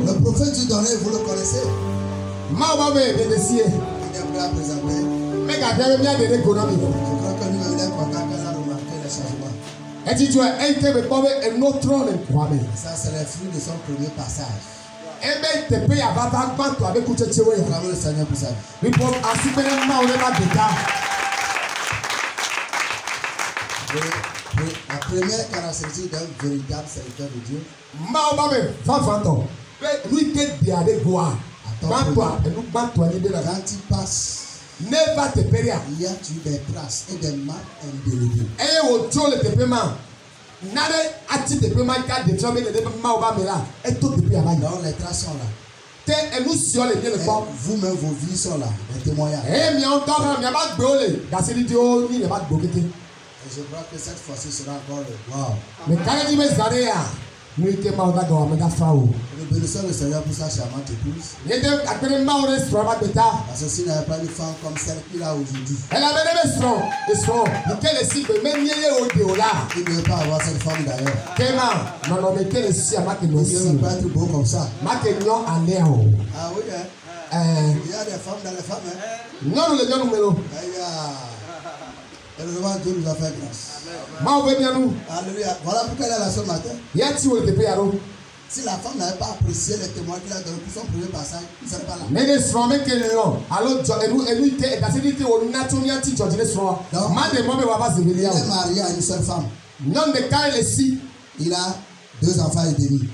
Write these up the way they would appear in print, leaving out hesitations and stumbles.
Le prophète du donné, vous le connaissez? Il est prêt à présenter. Je crois que lui-même il est content qu'il a remarqué les changements. Ça, c'est le fruit de son premier passage. Bravo le Seigneur pour ça. La première caractéristique d'un véritable serviteur de Dieu. Quand il passe, il y a des traces et des marques indélébiles. Donc les traces sont là. Vous-même, vos vies sont là. Les témoignages. Et je crois que cette fois-ci sera encore le wow. Nous bénissons le Seigneur pour sa charmante épouse. Parce que s'il n'avait pas une femme comme celle qu'il a aujourd'hui, il ne veut pas avoir cette femme d'ailleurs. Il ne veut pas être beau comme ça. Ah oui, hein? Il y a des femmes dans les femmes. Et le devant Dieu nous a fait grâce. Alléluia. Voilà pourquoi elle est là ce matin. Si la femme n'avait pas apprécié les témoins qu'il a donnés pour son premier passage, il ne serait pas là. Il est marié à une seule femme. Il a 2 enfants et demi.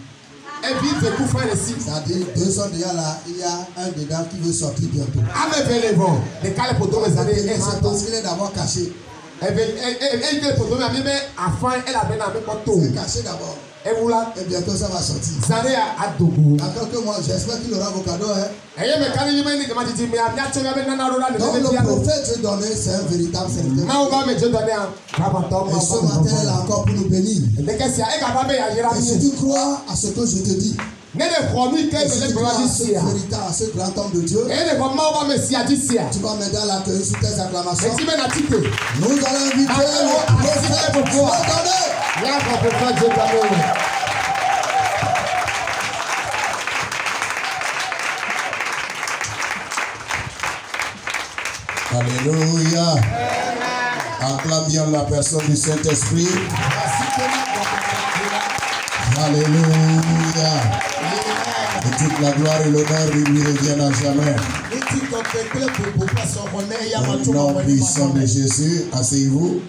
C'est-à-dire 2 sont déjà là, il y a un dedans qui veut sortir bientôt. C'est parce qu'il est d'abord caché. C'est caché d'abord. Et bientôt ça va sortir. Dans quelques mois, j'espère qu'il aura vos cadeaux. Hein? Donc le prophète Dieu donné, c'est un véritable serviteur. Et ce matin, elle est encore pour nous bénir. Et si tu crois à ce que je te dis, et si tu crois à ce grand homme de Dieu, tu vas m'aider à l'accueillir sous tes acclamations. Nous allons inviter le prophète Dieu donné. Alléluia. Acclame bien la personne du Saint-Esprit. Alléluia. Et toute la gloire et l'honneur lui reviennent à jamais. Au nom puissant de Jésus, asseyez-vous.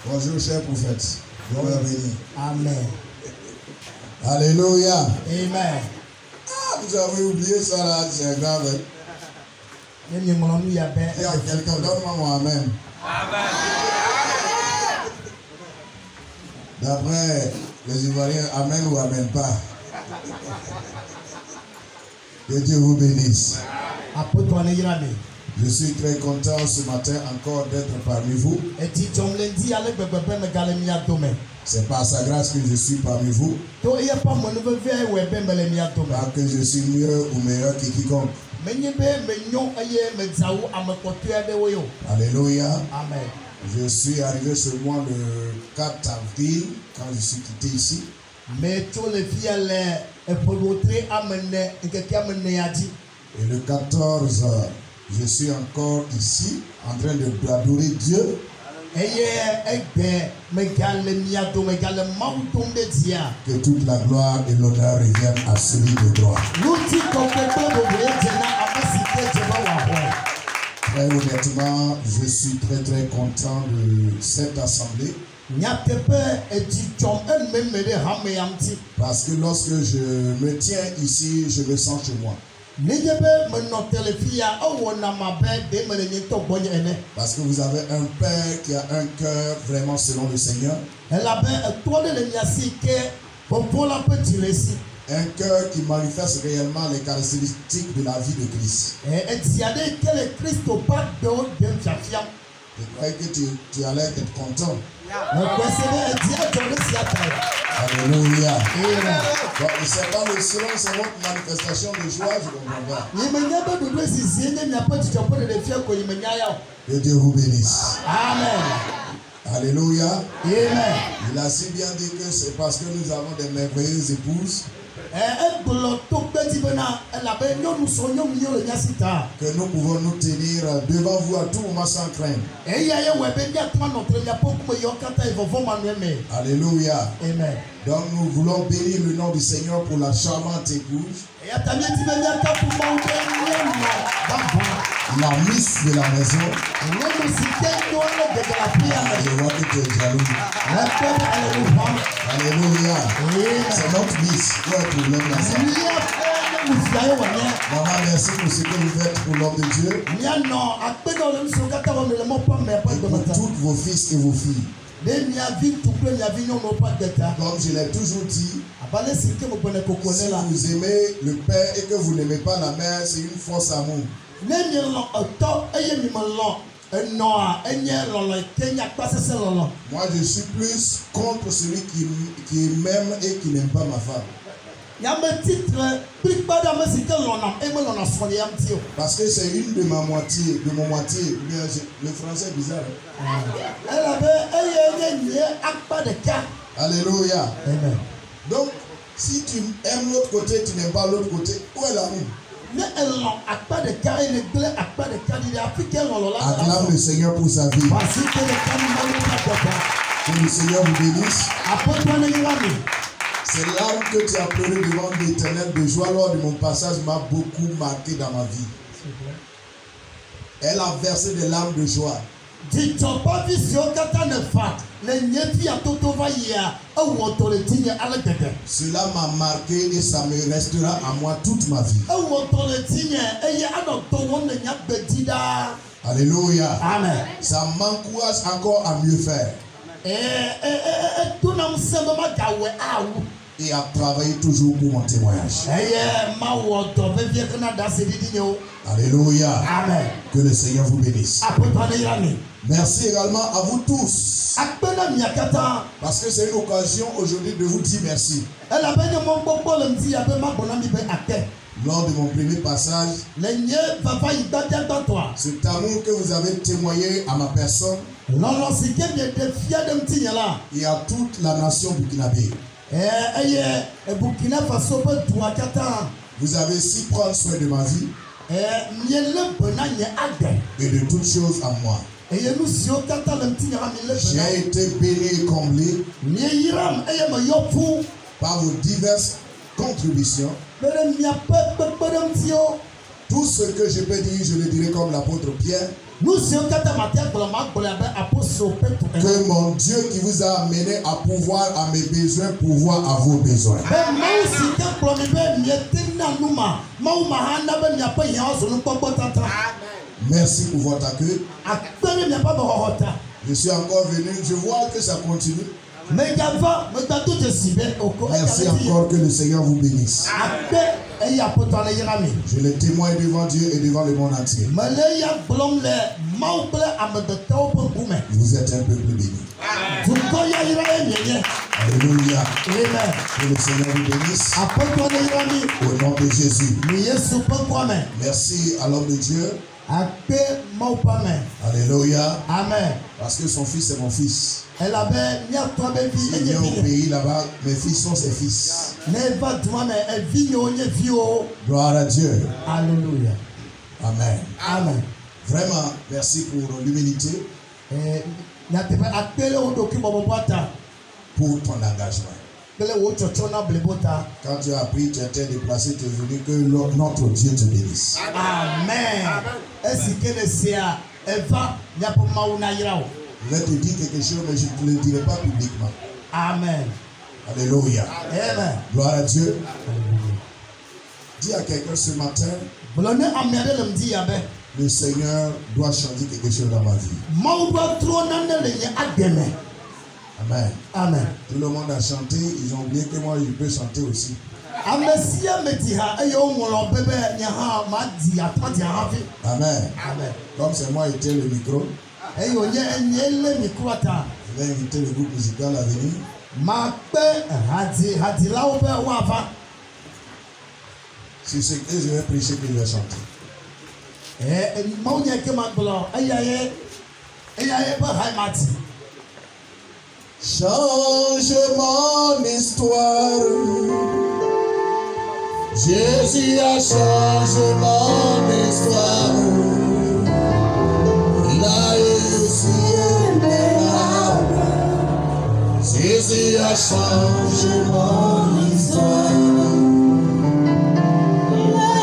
Bonjour, cher prophète. Bienvenue. Amen. Alléluia. Amen. Ah, vous avez oublié ça là, c'est grave. Il y a quelqu'un, donne-moi mon amen. Amen. D'après les Ivoiriens, amen ou amen pas. Que Dieu vous bénisse. Je suis très content ce matin encore d'être parmi vous. C'est par sa grâce que je suis parmi vous. Pas que je suis mieux ou meilleur que quiconque. Alléluia. Amen. Je suis arrivé seulement le 4 avril quand je suis quitté ici. Et le 14, je suis encore ici en train d'adorer Dieu. Que toute la gloire et l'honneur reviennent à celui de droit. Très honnêtement, je suis très très content de cette assemblée. Parce que lorsque je me tiens ici, je me sens chez moi. Parce que vous avez un Père qui a un cœur vraiment selon le Seigneur. Un cœur qui manifeste réellement les caractéristiques de la vie de Christ. Je croyais que tu allais être content. Alléluia. Bon, c'est pas le silence, c'est votre manifestation de joie, je comprends pas. Que Dieu vous bénisse. Amen. Alléluia. Amen. Il a si bien dit que c'est parce que nous avons des merveilleuses épouses que nous pouvons nous tenir devant vous à tout moment sans crainte. Alléluia. Amen. Donc nous voulons bénir le nom du Seigneur pour la charmante épouse, la miss de la maison. Je vois que tu es jaloux. Alléluia. C'est notre miss. Il y a un problème dans ça. Maman, merci pour ce que vous faites pour l'homme de Dieu. Et pour tous vos fils et vos filles. Comme je l'ai toujours dit, si vous aimez le père et que vous n'aimez pas la mère, c'est une fausse amour. Moi je suis plus contre celui qui m'aime et qui n'aime pas ma femme. Parce que c'est une de ma moitié, de mon moitié. Le français est bizarre. Alléluia. Amen. Donc, si tu aimes l'autre côté, tu n'aimes pas l'autre côté, où est l'amour? Acclame le Seigneur pour sa vie. Que le Seigneur vous bénisse. Ces larmes que tu as pleurées devant l'Éternel de joie lors de mon passage m'a beaucoup marqué dans ma vie. Elle a versé des larmes de joie. Cela m'a marqué et ça me restera à moi toute ma vie. Alléluia. Amen. Ça m'encourage encore à mieux faire. Et à travailler toujours pour mon témoignage. Alléluia. Amen. Que le Seigneur vous bénisse. Merci également à vous tous. Parce que c'est une occasion aujourd'hui de vous dire merci. Lors de mon premier passage, cet amour que vous avez témoigné à ma personne et à toute la nation burkinabé. Vous avez si prendre soin de ma vie et de toutes choses à moi. J'ai été béni et comblé par vos diverses contributions. Tout ce que je peux dire, je le dirai comme l'apôtre Pierre. Que mon Dieu qui vous a amené à pouvoir à mes besoins, pouvoir à vos besoins. Merci pour votre accueil. Je suis encore venu, je vois que ça continue. Merci encore, que le Seigneur vous bénisse. Je le témoigne devant Dieu et devant le monde entier. Vous êtes un peuple béni. Alléluia. Que le Seigneur vous bénisse. Au nom de Jésus. Merci à l'homme de Dieu. Alléluia. Amen. Parce que son fils est mon fils. Il vient au pays là-bas, mes fils sont ses fils. Gloire à Dieu. Alléluia. Amen. Amen. Vraiment, merci pour l'humilité. Pour ton engagement. Quand tu as appris, tu étais déplacé, tu es venu, que notre Dieu te bénisse. Amen. Je vais te dire quelque chose, mais je ne te le dirai pas publiquement. Amen. Alléluia. Amen. Gloire à Dieu. Dis à quelqu'un ce matin, le Seigneur doit changer quelque chose dans ma vie. Amen. Amen. Tout le monde a chanté, ils ont oublié que moi je peux chanter aussi. Amen. Amen. Amen. Comme c'est moi qui étais le micro, je vais inviter le groupe musical à venir. C'est ce que je vais prêcher que je vais chanter. change mon histoire. Jésus a changé mon histoire. Il a essuyé mes larmes. Jésus a changé mon histoire. Il a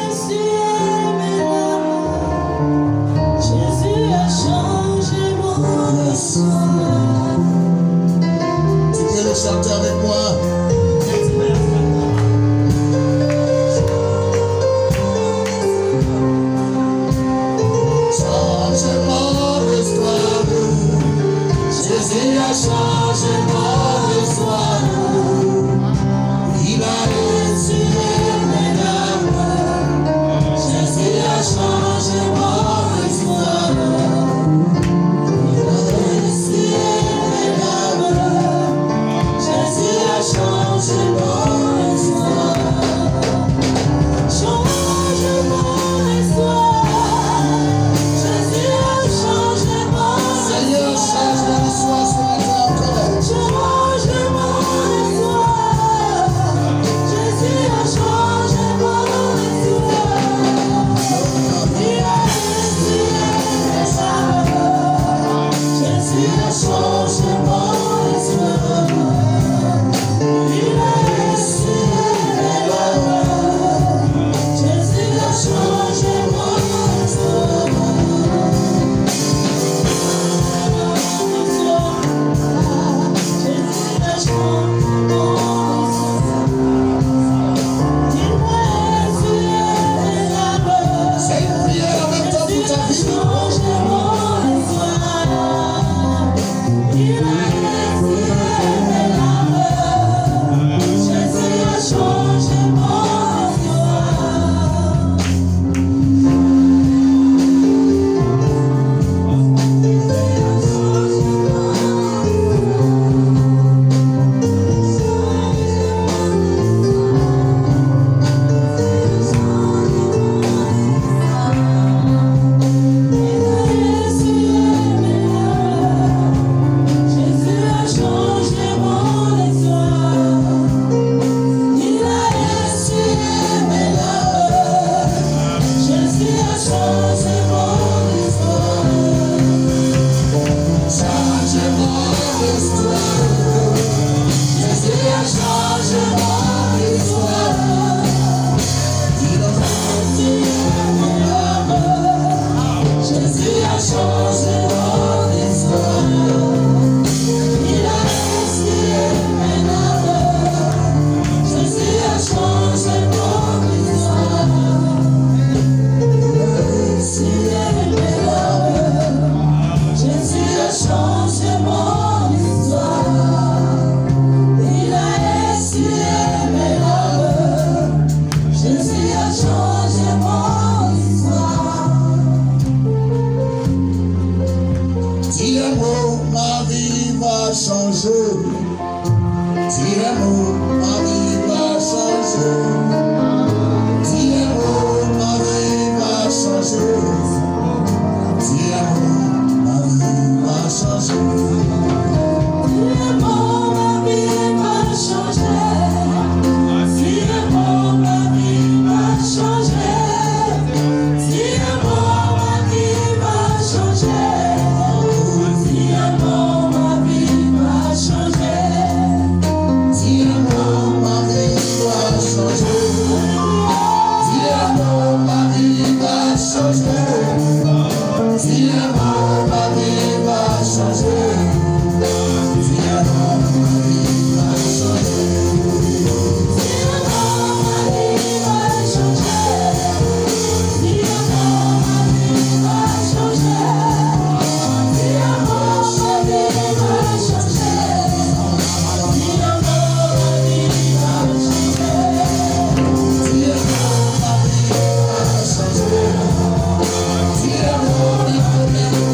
essuyé mes larmes. Jésus a changé mon histoire. Tu peux le chanter avec moi. Jésus a changé mon histoire. Il a essuyé mes larmes. Jésus a changé mon histoire. Il a essuyé mes larmes. Jésus a changé mon histoire. Change mon histoire. Jésus a changé mon histoire. Seigneur, change mon histoire ce matin encore. Change mon histoire. Jésus a changé mon histoire. Il a essuyé mes larmes. Jésus a changé mon histoire. Il a essuyé mes larmes. Jésus a changé mon histoire. C'est une prière en même temps pour ta vie.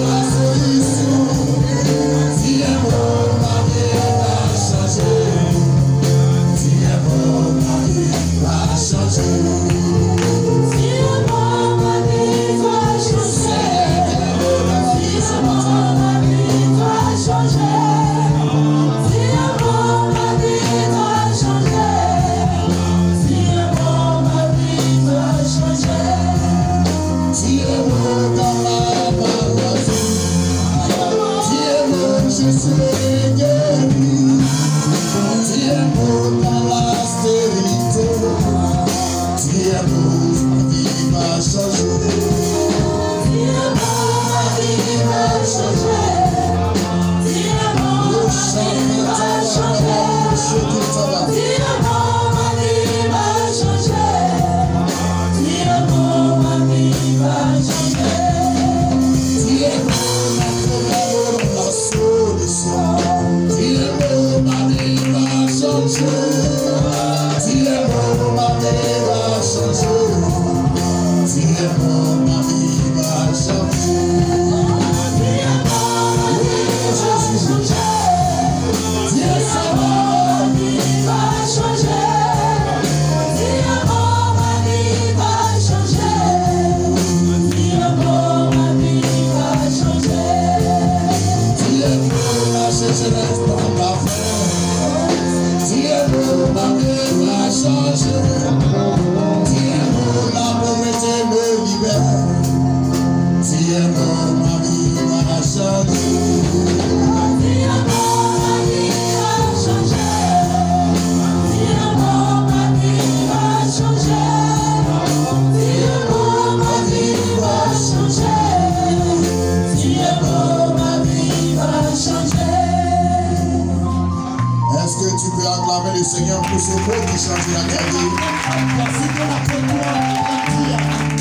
Le Seigneur pour ce mot qui changera ta vie.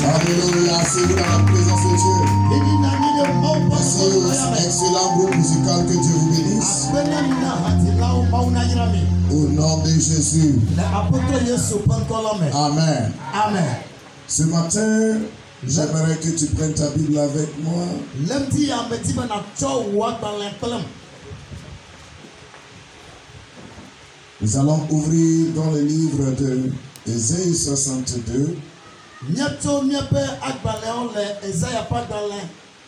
Alléluia, asseyez-vous dans la présence de Dieu. Merci aux excellents groupes musicaux, que Dieu vous bénisse. Au nom de Jésus. Amen. Amen. Ce matin, j'aimerais que tu prennes ta Bible avec moi. Nous allons ouvrir dans le livre de Ésaïe 62,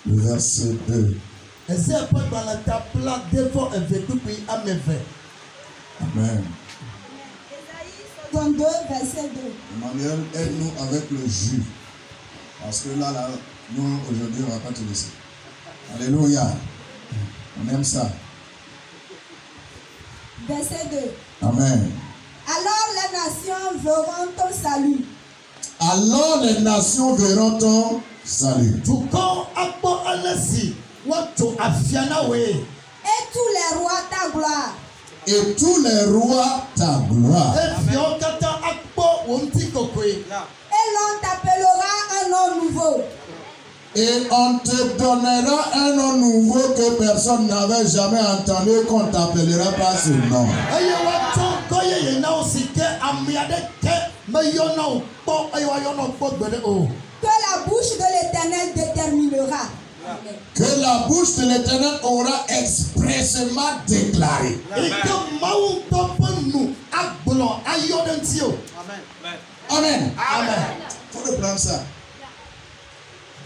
le verset 2. Amen. Ésaïe 62, verset 2. Emmanuel, aide-nous avec le jus. Parce que là, nous, aujourd'hui, on ne va pas te laisser. Alléluia. On aime ça. Verset 2. Amen. Alors les nations verront ton salut. Alors les nations verront ton salut. Et tous les rois ta gloire. Et tous les rois ta gloire. Et l'on t'appellera un nom nouveau. Et on te donnera un nom nouveau que personne n'avait jamais entendu, qu'on t'appellera par ce nom. Que la bouche de l'Éternel déterminera. Que la bouche de l'Éternel aura expressément déclaré. Amen. Amen. Faut reprendre ça.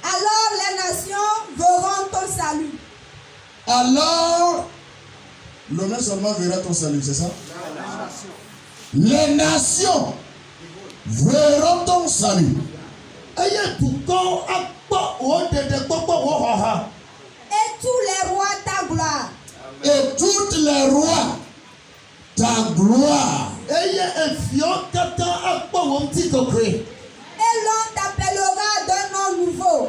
Alors les nations verront ton salut. Alors, l'homme seulement verra ton salut, c'est ça? Les nations verront ton salut. Et tous les rois ta gloire. Et toutes les rois ta gloire. Et l'on t'appellera d'un nom nouveau.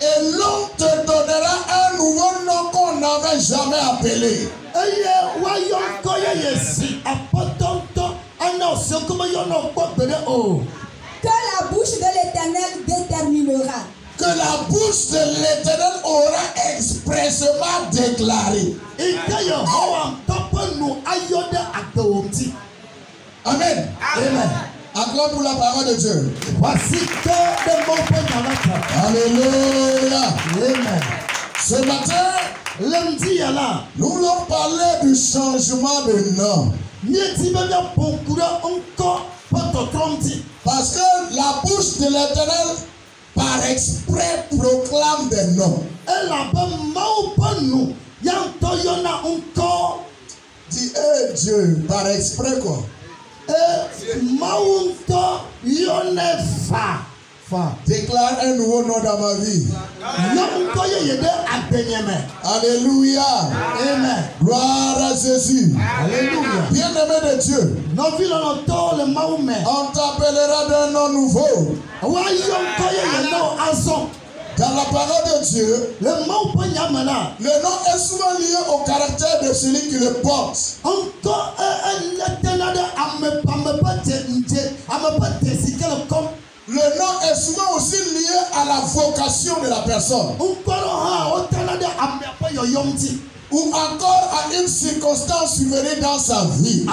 Et l'on te donnera un nouveau nom qu'on n'avait jamais appelé. Que la bouche de l'Éternel déterminera. Que la bouche de l'Éternel aura expressément déclaré. Amen. Amen. Acclame pour la parole de Dieu. Voici que des mots pour Alléluia. Amen. Ce matin, nous voulons parler du changement de nom. Parce que la bouche de l'Éternel, par exprès, proclame des noms. Dis, Dieu, par exprès quoi? Déclare un nouveau nom dans ma vie. Alléluia. Amen. Gloire à Jésus. Alléluia. Bien-aimé de Dieu, on t'appellera d'un nom nouveau. Dans la parole de Dieu, le nom est souvent lié au caractère de celui qui le porte. Le nom est souvent aussi lié à la vocation de la personne. Ou encore à une circonstance survenue dans sa vie.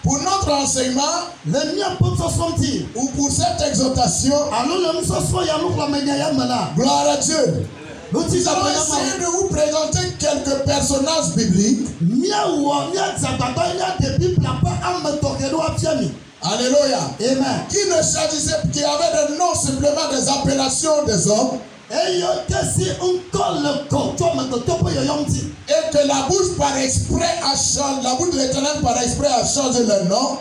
Pour notre enseignement, ou pour cette exhortation, gloire à Dieu. Nous allons essayer de vous présenter quelques personnages bibliques. Alléluia. Amen. Qui avaient des noms simplement des appellations des hommes. Et que la bouche par exprès a changé, la bouche de l'Éternel par exprès a changé le nom.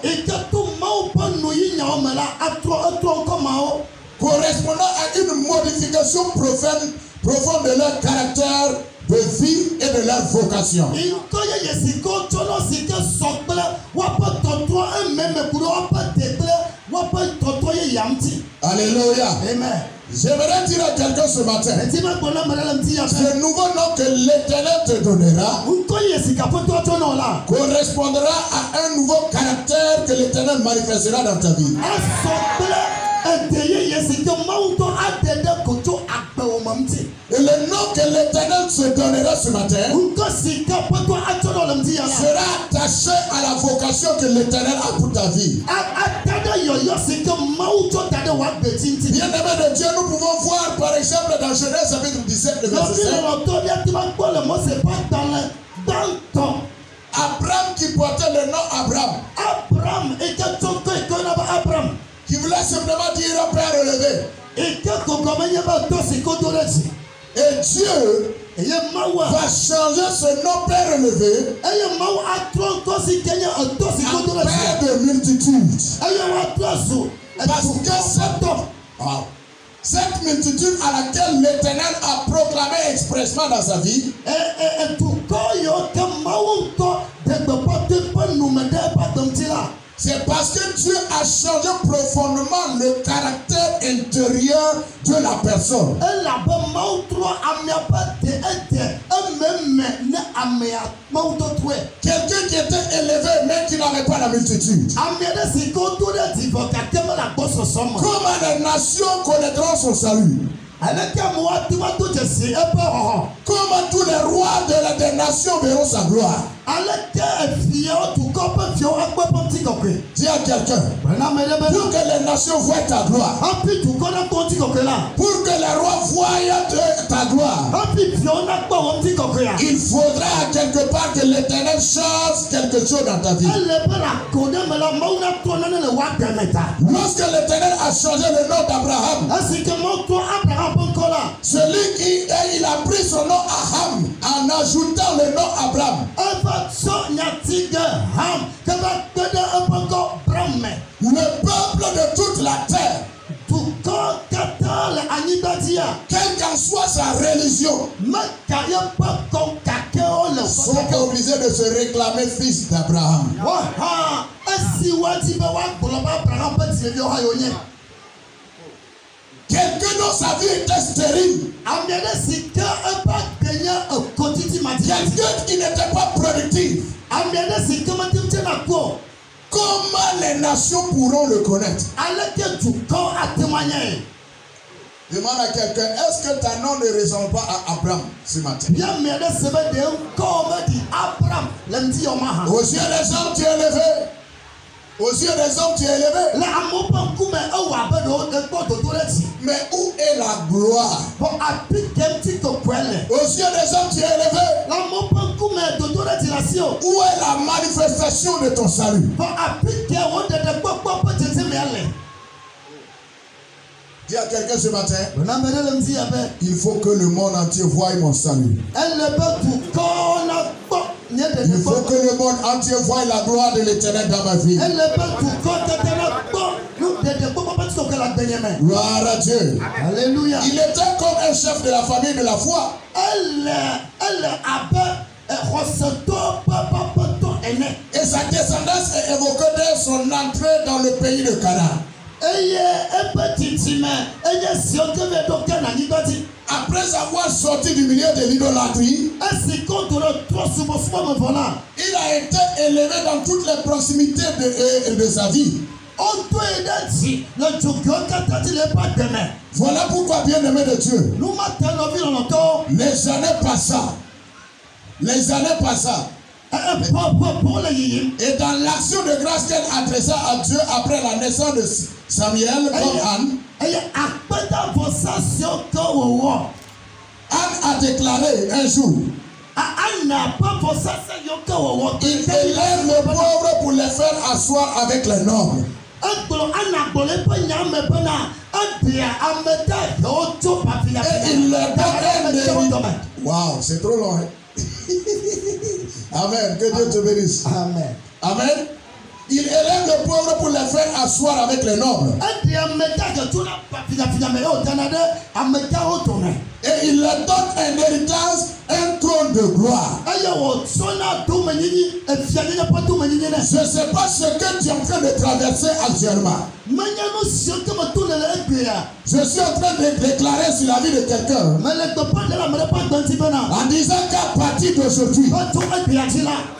correspondant à une modification profonde de leur caractère, de vie et de leur vocation. Alléluia. Amen. J'aimerais dire à quelqu'un ce matin, ce nouveau nom que l'Éternel te donnera correspondra à un nouveau caractère que l'Éternel manifestera dans ta vie. Et le nom que l'Éternel se donnera ce matin sera attaché à la vocation que l'Éternel a pour ta vie. Bien-aimés de Dieu, nous pouvons voir par exemple dans Genèse chapitre 17, le verset 5, Abraham qui portait le nom Abraham, qui voulait simplement dire Père élevé. Et Dieu va changer ce nom Père élevé en Père de multitude. Parce que cette multitude à laquelle l'Éternel a proclamé expressement dans sa vie, c'est parce que Dieu a changé profondément le caractère intérieur de la personne. Quelqu'un qui était élevé mais qui n'avait pas la multitude. Comment les nations connaîtront son salut? Comment tous les rois des nations verront sa gloire? Dis à quelqu'un, pour que les nations voient ta gloire, pour que les rois voient ta gloire, il faudra à quelque part que l'Éternel change quelque chose dans ta vie. Lorsque l'Éternel a changé le nom d'Abraham, celui qui il a pris son nom Aham en ajoutant le nom Abraham. Le peuple de toute la terre, quelle qu'en soit sa religion, sont obligés de se réclamer fils d'Abraham. Quelqu'un dont sa vie était stérile, quelqu'un qui n'était pas productif, comment les nations pourront le connaître? Demande à quelqu'un, est-ce que ta nom ne ressemble pas à Abraham ce matin? Aux yeux des hommes, tu es élevé. Aux yeux des hommes, tu es élevé. Mais où est la gloire? Aux yeux des hommes, tu es élevé. Où est la manifestation de ton salut? Dis à quelqu'un ce matin, il faut que le monde entier voie mon salut. Il faut que le monde entier voie la gloire de l'Éternel dans ma vie. Gloire à Dieu. Alléluia. Il était comme un chef de la famille de la foi. Et sa descendance est évoquée dès son entrée dans le pays de Canaan. Après avoir sorti du milieu de l'idolâtrie, il a été élevé dans toutes les proximités de sa vie. Voilà pourquoi, bien-aimé de Dieu, les années passent. Et dans l'action de grâce qu'elle adressa à Dieu après la naissance de Samuel comme Anne, Anne a déclaré un jour, il élève les pauvres pour les faire asseoir avec les nobles. Et il leur donne un héritier. Waouh, c'est trop long. Hein? Amen. Que Dieu te bénisse. Amen. Amen. Il élève le pauvre pour les faire asseoir avec les nobles. Et il leur donne un héritage, un trône de gloire. Je ne sais pas ce que tu es en train de traverser actuellement. Je suis en train de déclarer sur la vie de quelqu'un en disant qu'à partir d'aujourd'hui,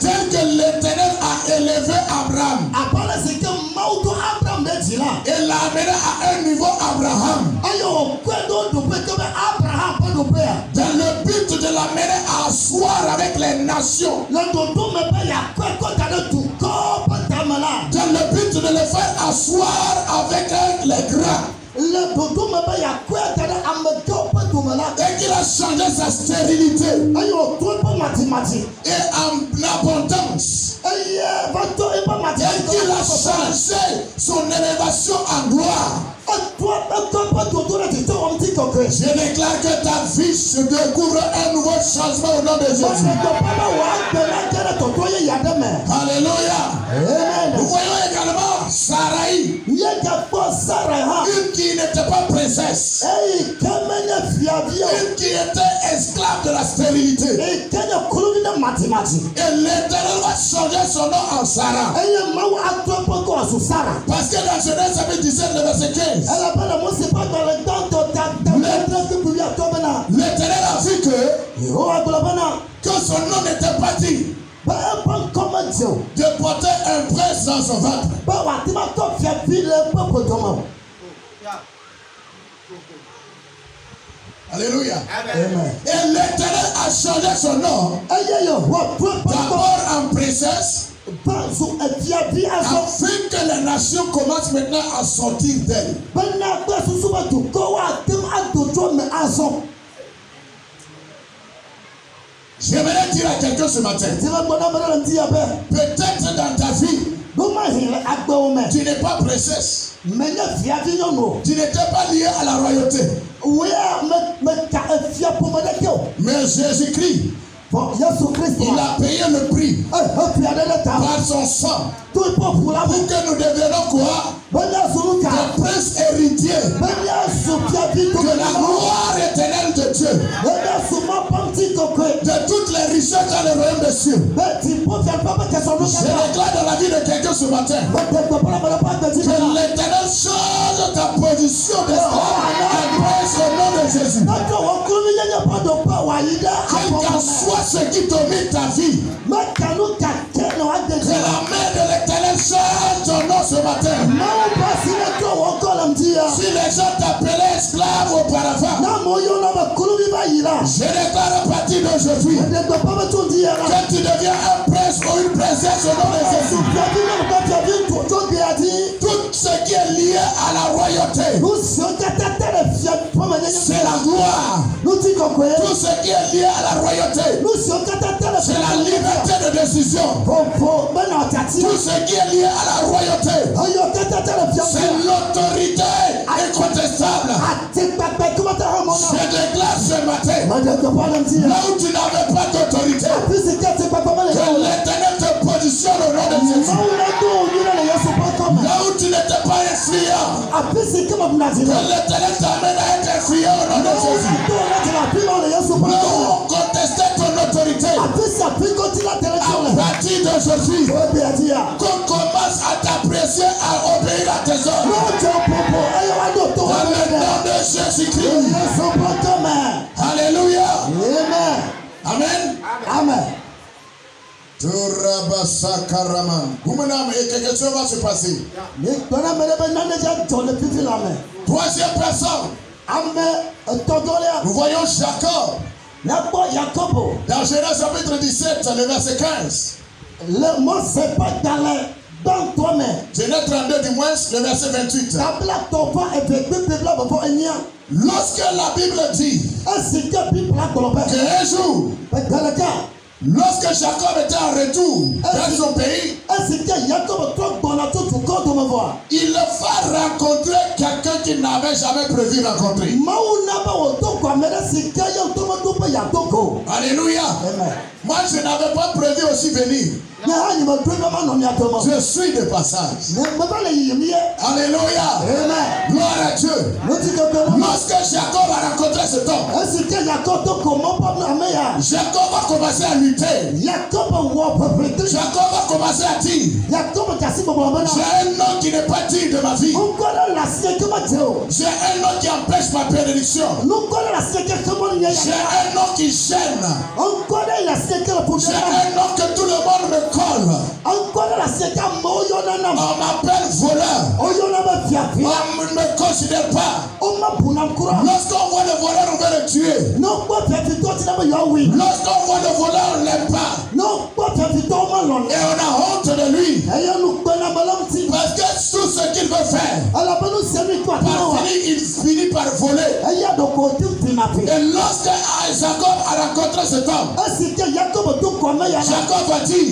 tel que l'Éternel a élevé Abraham et l'a amené à un niveau Abraham, dans le but de l'amener à asseoir avec les nations, dans le but de le faire asseoir avec les grands, et qu'il a changé sa stérilité et en abondance, et qu'il a changé son élévation en gloire. Je déclare que ta vie se découvre un nouveau changement au nom de Jésus. Alléluia. Nous voyons également Sarai, une qui n'était pas princesse, une qui était esclave de la stérilité. Et l'Éternel va changer son nom en Sarah. Parce que dans Genèse chapitre 17, le verset 15, l'Éternel a vu que son nom n'était pas dit de porter un prince dans son ventre. Alléluia. Amen. Et l'Éternel a changé son nom d'abord en princesse, afin que les nations commencent maintenant à sortir d'elle. J'aimerais dire à quelqu'un ce matin, peut-être dans ta vie, tu n'es pas princesse, tu n'étais pas lié à la royauté, mais Jésus-Christ, il a payé le prix par son sang pour que nous devenions quoi? Des princes héritiers de la gloire éternelle de Dieu, de toutes les richesses dans le royaume des cieux. Je déclare dans la vie de quelqu'un ce matin que l'Éternel change ta position d'esclave en prince au nom de Jésus. Quel qu'en soit ce qui domine ta vie, que la main de l'Éternel change ton nom ce matin. Si les gens t'appelaient esclave auparavant, je déclare à partir d'aujourd'hui que tu deviens un prince ou une princesse au nom de Jésus. Tout ce qui est lié à la royauté, c'est la gloire. Tout ce qui est lié à la royauté, c'est la liberté de décision. Tout ce qui est lié à la royauté, c'est l'autorité incontestable. Je déclare ce matin, là où tu n'avais pas d'autorité, que l'Éternel te positionne au nom de Jésus. Là où tu n'étais pas influent, que l'Éternel t'amène à être influent au nom de Jésus. Là où on contestait ton autorité, à partir d'aujourd'hui, qu'on commence à t'apprécier, à obéir à tes ordres. Dans le nom de Jésus-Christ. Alléluia. Amen. Amen. Et quelque chose va se passer. Troisième personne. Nous voyons Jacob. Dans Genèse chapitre 17, le verset 15. Le mot c'est pas dans toi-même. Genèse 32 du moins, le verset 28. Lorsque la Bible dit qu'un jour, lorsque Jacob était en retour dans son pays, il va rencontrer quelqu'un qu'il n'avait jamais prévu rencontrer. Alléluia. Moi, je n'avais pas prévu aussi venir. Je suis de passage. Alléluia. Gloire à Dieu. Lorsque Jacob a rencontré cet homme, Jacob a commencé à lutter. Jacob a commencé à dire, j'ai un nom qui n'est pas digne de ma vie. J'ai un nom qui empêche ma bénédiction. J'ai un nom qui gêne. J'ai un nom que tout le monde me colle. On m'appelle voleur. On ne me considère pas. Lorsqu'on voit le voleur, on veut le tuer. Lorsqu'on voit le voleur, on ne l'aime pas. Et on a honte de lui. Parce que tout ce qu'il veut faire, il finit par voler. Et lorsque Jacob a rencontré cet homme, Jacob a dit,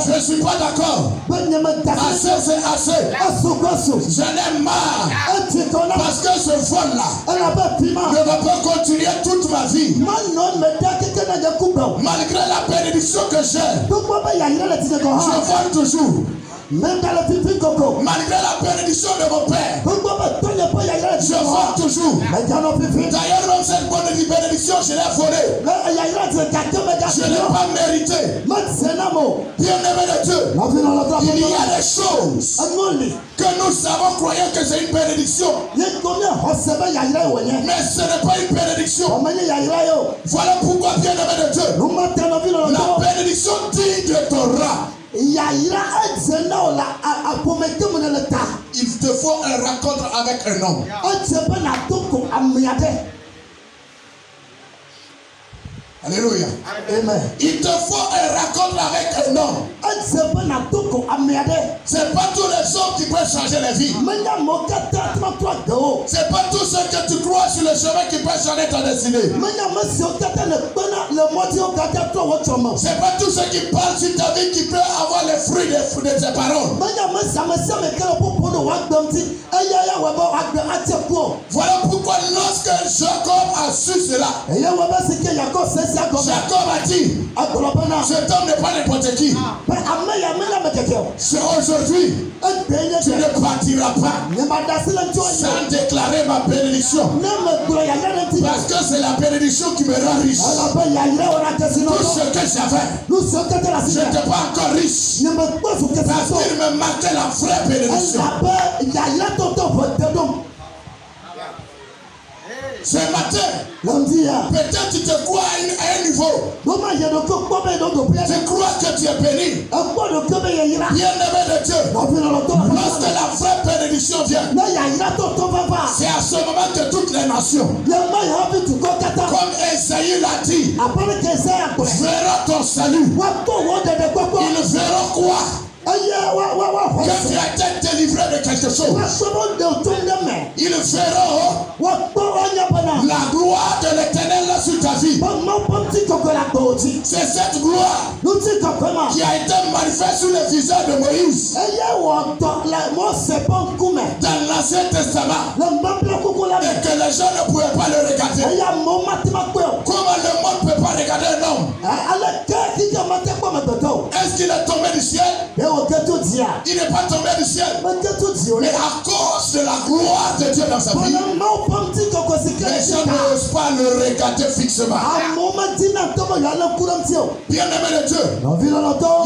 je ne suis pas d'accord. Assez, c'est assez. J'en ai marre. Parce que ce vol-là ne va pas continuer toute ma vie. Malgré la bénédiction que j'ai, je vole toujours. Malgré la bénédiction de mon père, je vole toujours. D'ailleurs, même cette bonne bénédiction, je l'ai volée. Je ne l'ai pas mérité. Bien-aimé de Dieu, il y a des choses que nous savons, croyant que c'est une bénédiction. Mais ce n'est pas une bénédiction. Voilà pourquoi, bien-aimé de Dieu, la bénédiction digne de ton rang, il te faut un rencontre avec un homme. Alléluia. Amen. Il te faut un rencontre avec un homme. C'est pas tous les hommes qui peuvent changer la vie. C'est pas tous ceux que tu crois sur le chemin qui peuvent changer ta destinée. C'est pas tous ceux qui parlent sur ta vie qui peuvent avoir les fruits de tes paroles. Voilà pourquoi lorsque Jacob a su cela, Jacob a dit, cet homme n'est pas n'importe qui. C'est aujourd'hui, tu ne partiras pas sans déclarer ma bénédiction. Parce que c'est la bénédiction qui me rend riche. Tout ce que j'avais, je n'étais pas encore riche. Parce qu'il me manquait la vraie bénédiction. Ce matin, peut-être tu te crois à un niveau. Tu crois que tu es béni. Bien-aimé de Dieu, lorsque la vraie bénédiction vient, c'est à ce moment que toutes les nations, comme Esaïe l'a dit, verront ton salut. Ils verront quoi? Que tu as été délivré de quelque chose. Ils verront la gloire de l'Éternel sur ta vie. C'est cette gloire qui a été manifestée sur le visage de Moïse dans l'Ancien Testament, et que les gens ne pouvaient pas le regarder. Comment le monde ne peut pas regarder un homme? Est-ce qu'il est tombé du ciel? Il n'est pas tombé du ciel. Mais à cause de la gloire de Dieu dans sa vie, les gens n'osent pas le regarder fixement. Bien-aimé de Dieu, il n'y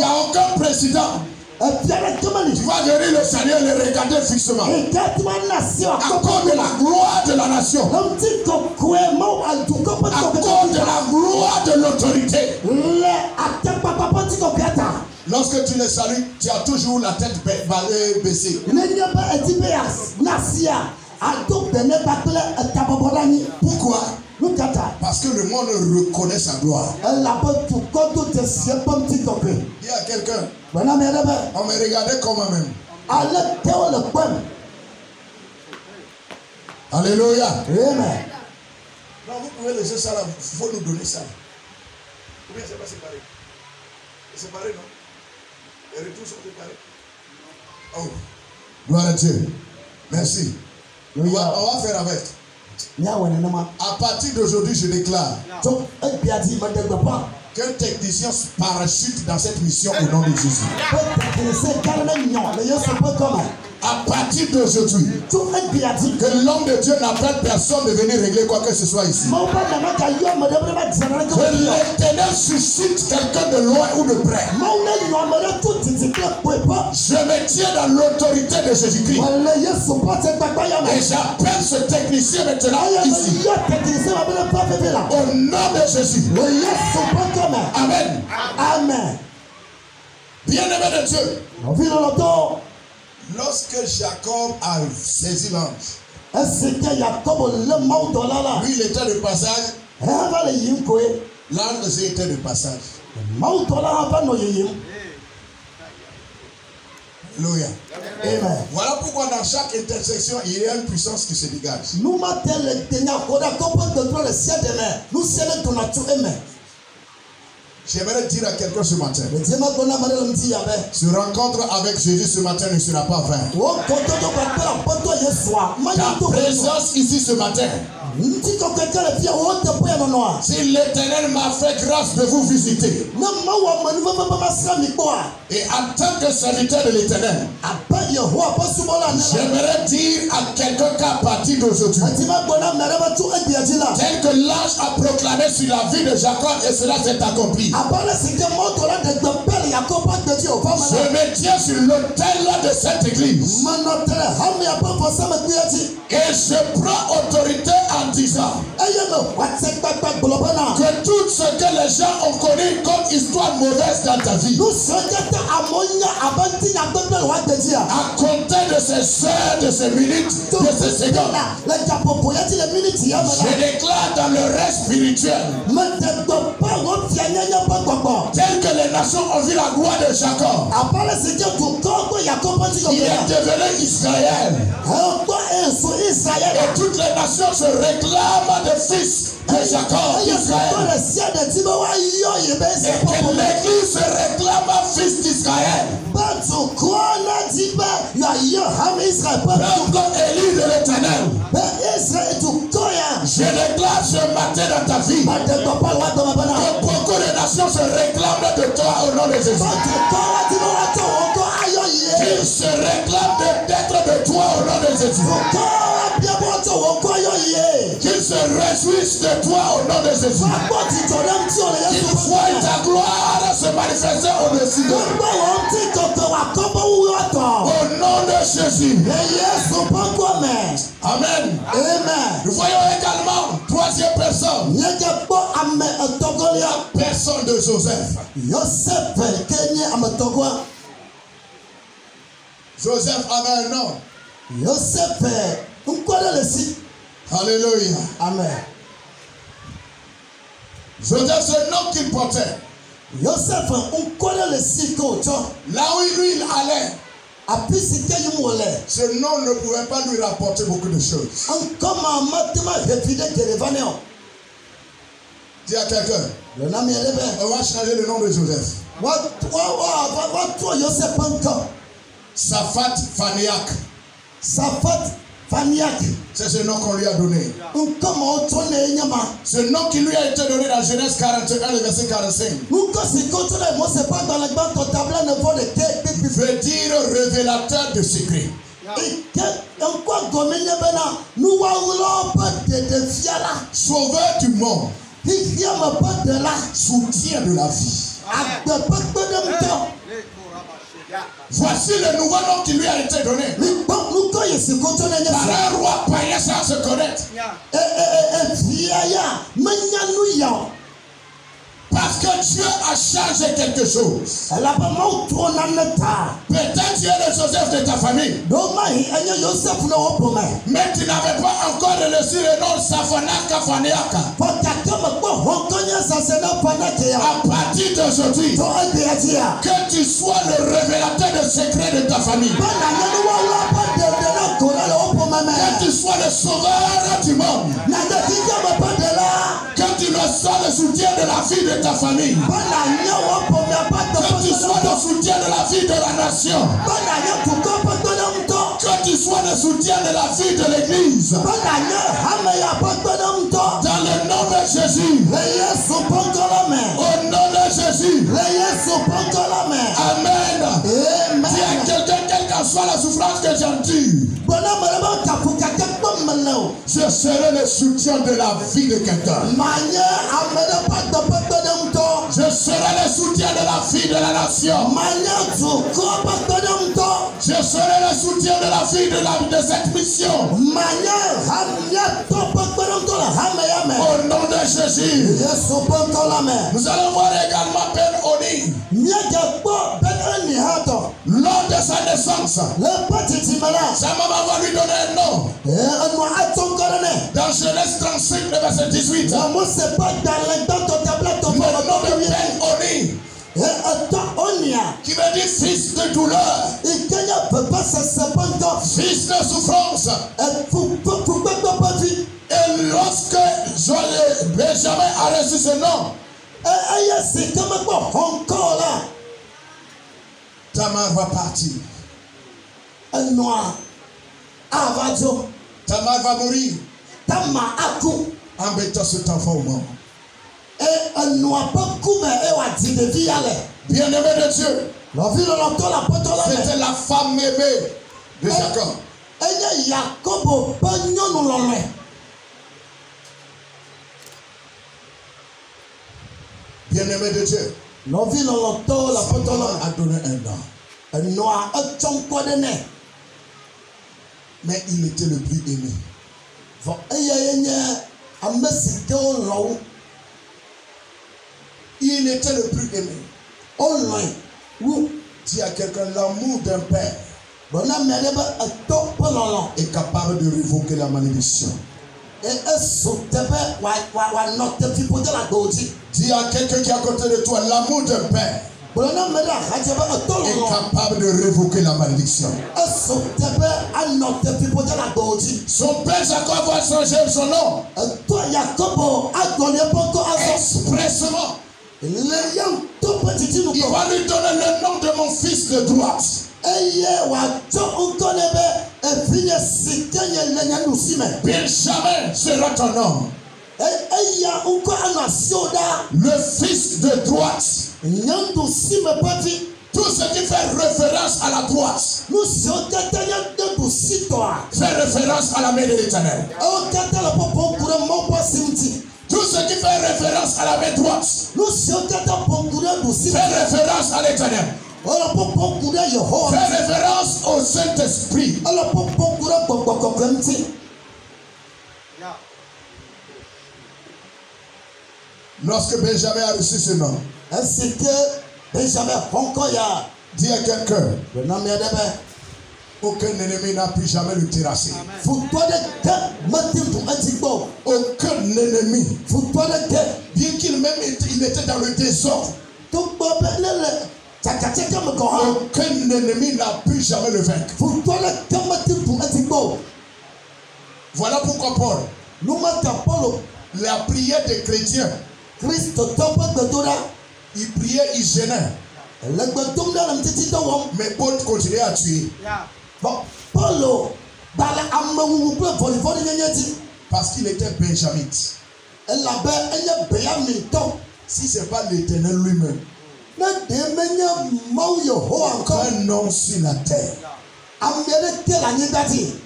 a aucun président qui va venir le Seigneur le regarder fixement. À cause de la gloire de la nation, à cause de la gloire de l'autorité. Lorsque tu les salues, tu as toujours la tête baissée. Pourquoi? Parce que le monde reconnaît sa gloire. Dis à quelqu'un, on me regardait comme moi-même. Alléluia. Amen. Non, vous pouvez laisser ça là, il faut nous donner ça. Ou bien c'est pas séparé? C'est séparé, non? Les retours sont séparés. Oh, gloire à Dieu. Merci. On va faire avec. À partir d'aujourd'hui, je déclare qu'un technicien parachute dans cette mission au nom de Jésus. À partir d'aujourd'hui, que l'homme de Dieu n'appelle personne de venir régler quoi que ce soit ici. Que l'Éternel suscite quelqu'un de loin ou de près. Je me tiens dans l'autorité de Jésus-Christ. Et j'appelle ce technicien maintenant ici. Au nom de Jésus. Amen. Amen. Bien-aimé de Dieu. Lorsque Jacob a saisi l'ange, lui il était de passage, l'ange aussi était de passage. Alléluia. Amen. Voilà pourquoi dans chaque intersection, il y a une puissance qui se dégage. J'aimerais dire à quelqu'un ce matin, ce rencontre avec Jésus ce matin ne sera pas vain. Ta présence ici ce matin, si l'Éternel m'a fait grâce de vous visiter, et en tant que serviteur de l'Éternel, j'aimerais dire à quelqu'un qu'à partir d'aujourd'hui, tel que l'ange a proclamé sur la vie de Jacob et cela s'est accompli, je me tiens sur l'autel de cette église et je prends autorité en disant que tout ce que les gens ont connu comme histoire mauvaise dans ta vie, à compter de ces heures, de ces minutes, de ces secondes, je déclare dans le reste spirituel, tel que les nations ont vu la gloire de Jacob, il est devenu Israël. Et toutes les nations se réclament des fils de Jacob, Israël. Et que l'église se réclame fils d'Israël. Comme Élie de l'Éternel. Je déclare ce matin dans ta vie que beaucoup de nations se réclament de toi au nom de Jésus. Qu'ils se réclament d'être de toi au nom de Jésus. Qu'ils se réjouissent de toi au nom de Jésus. Qu'ils voient ta gloire se manifester au-dessus d'eux. Au nom de Jésus. Amen. Nous voyons également troisième personne. La personne de Joseph. Joseph avait un nom. Alléluia. Amen. Joseph, c'est le nom qu'il portait. Là où lui il allait, ce nom ne pouvait pas lui rapporter beaucoup de choses. Dis à quelqu'un, on va changer le nom de Joseph. Safat Faniak. C'est ce nom qu'on lui a donné. Ce nom qui lui a été donné dans Genèse 41, le verset 45. Veut dire révélateur de secrets. Sauveur du monde. Soutien de la vie. Voici le nouveau nom qui lui a été donné. Par un roi païen sans se connaître. Parce que Dieu a changé quelque chose. Peut-être tu es le Joseph de ta famille. Mais tu n'avais pas encore reçu le nom Safanaka Faniaka. À partir d'aujourd'hui, que tu sois le révélateur de secrets de ta famille. Que tu sois le sauveur du monde. Que tu ne sois le soutien de la vie de ta famille. Que tu sois le soutien de la vie de la nation. Que que tu sois le soutien de la vie de l'église. Dans le nom de Jésus. Au nom de Jésus. Amen. Dis à quelqu'un, quelle que soit la souffrance que j'endure, je serai le soutien de la vie de quelqu'un. Je serai le soutien de la vie de la nation. Je serai le soutien de la vie de cette mission. Au nom de Jésus. Nous allons voir également Ben Oni. Lors de sa naissance, sa maman va lui donner un nom. Dans Genèse 35, le verset 18. Le nom de Ben Oni, qui veut dire fils de douleur, fils de souffrance. Et lorsque Benjamin a reçu ce nom, Tamar va partir. Tamar va mourir. Embêtant cet enfant au monde. Bien-aimé de Dieu, c'était la femme aimée de Jacob. Bien-aimé de Dieu, sa maman a donné un nom. Mais il était le plus aimé. Il était le plus aimé. Dis à quelqu'un, l'amour d'un père est capable de révoquer la malédiction. Dis à quelqu'un qui est à côté de toi, l'amour d'un père est capable de révoquer la malédiction. Son père Jacob va changer son nom expressement. Il va lui donner le nom de mon fils de droite. Benjamin sera ton nom. Le fils de droite. Tout ce qui fait référence à la droite fait référence à la main de l'Éternel. Tout ce qui fait référence à la main droite fait référence à l'Éternel. Fait référence au Saint-Esprit. Lorsque Benjamin a reçu ce nom, dis à quelqu'un, aucun ennemi n'a pu jamais le terrasser. Aucun ennemi. Bien qu'il même il était dans le désordre, aucun ennemi n'a pu jamais le vaincre. Voilà pourquoi Paul, la prière des chrétiens, il priait, il gênait. Mais Paul continuait à tuer. Parce qu'il était benjamite. Si ce n'est pas l'Éternel lui-même, aucun nom sur la terre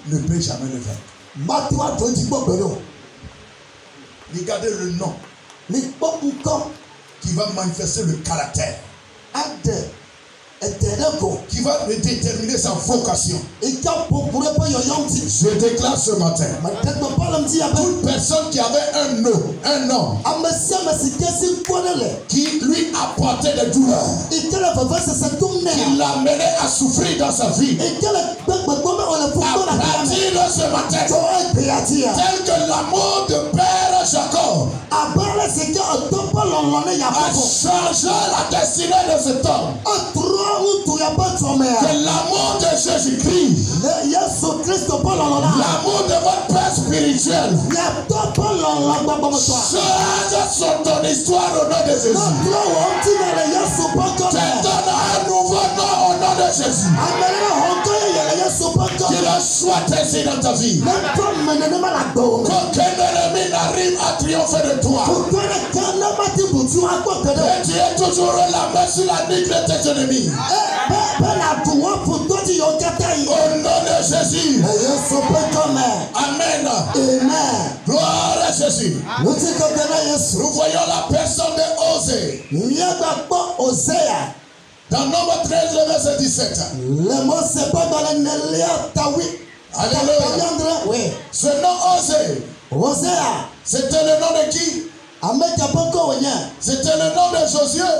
ne peut jamais le vaincre. Regardez le nom qui va manifester le caractère, qui va déterminer sa vocation. Je déclare ce matin, toute personne qui avait un nom qui lui apportait des douleurs, qui l'amenait à souffrir dans sa vie, à partir de ce matin, tel que l'amour de Père Jacob a changé la destinée de cet homme. Que l'amour de Jésus-Christ, l'amour de votre Père spirituel, change ton histoire au nom de Jésus. Te donne un nouveau nom au nom de Jésus. Qu'il cela soit ainsi dans ta vie. Qu'aucun ennemi n'arrive à triompher de toi. Et tu es toujours la main sur la nuque de tes ennemis. Au nom de Jésus. Amen. Gloire à Jésus. Nous voyons la personne de Osée. Dans Nombre 13, le verset 17. Alléluia. Ce nom Osée, c'était le nom de qui? C'était le nom de Josué.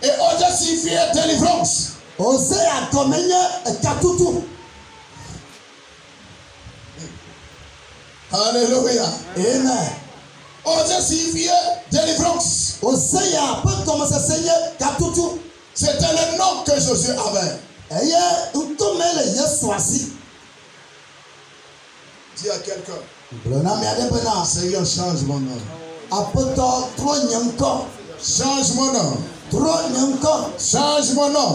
Et Osée signifiait délivrance. Alléluia. Amen. Osée signifiait délivrance. C'était le nom que Josué avait. Dis à quelqu'un, Seigneur, change mon nom. Change mon nom. Change mon nom.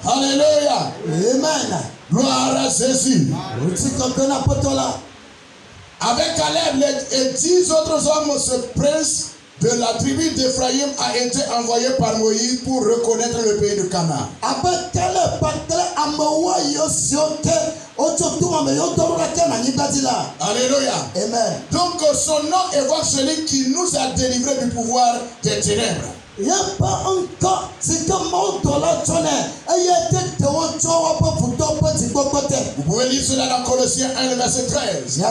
Alléluia. Amen. Gloire à Jésus. Avec Caleb et 10 autres hommes, ce prince de la tribu d'Éphraïm a été envoyé par Moïse pour reconnaître le pays de Canaan. Alléluia. Amen. Donc son nom évoque celui qui nous a délivrés du pouvoir des ténèbres. Vous pouvez lire cela dans Colossiens 1, verset 13.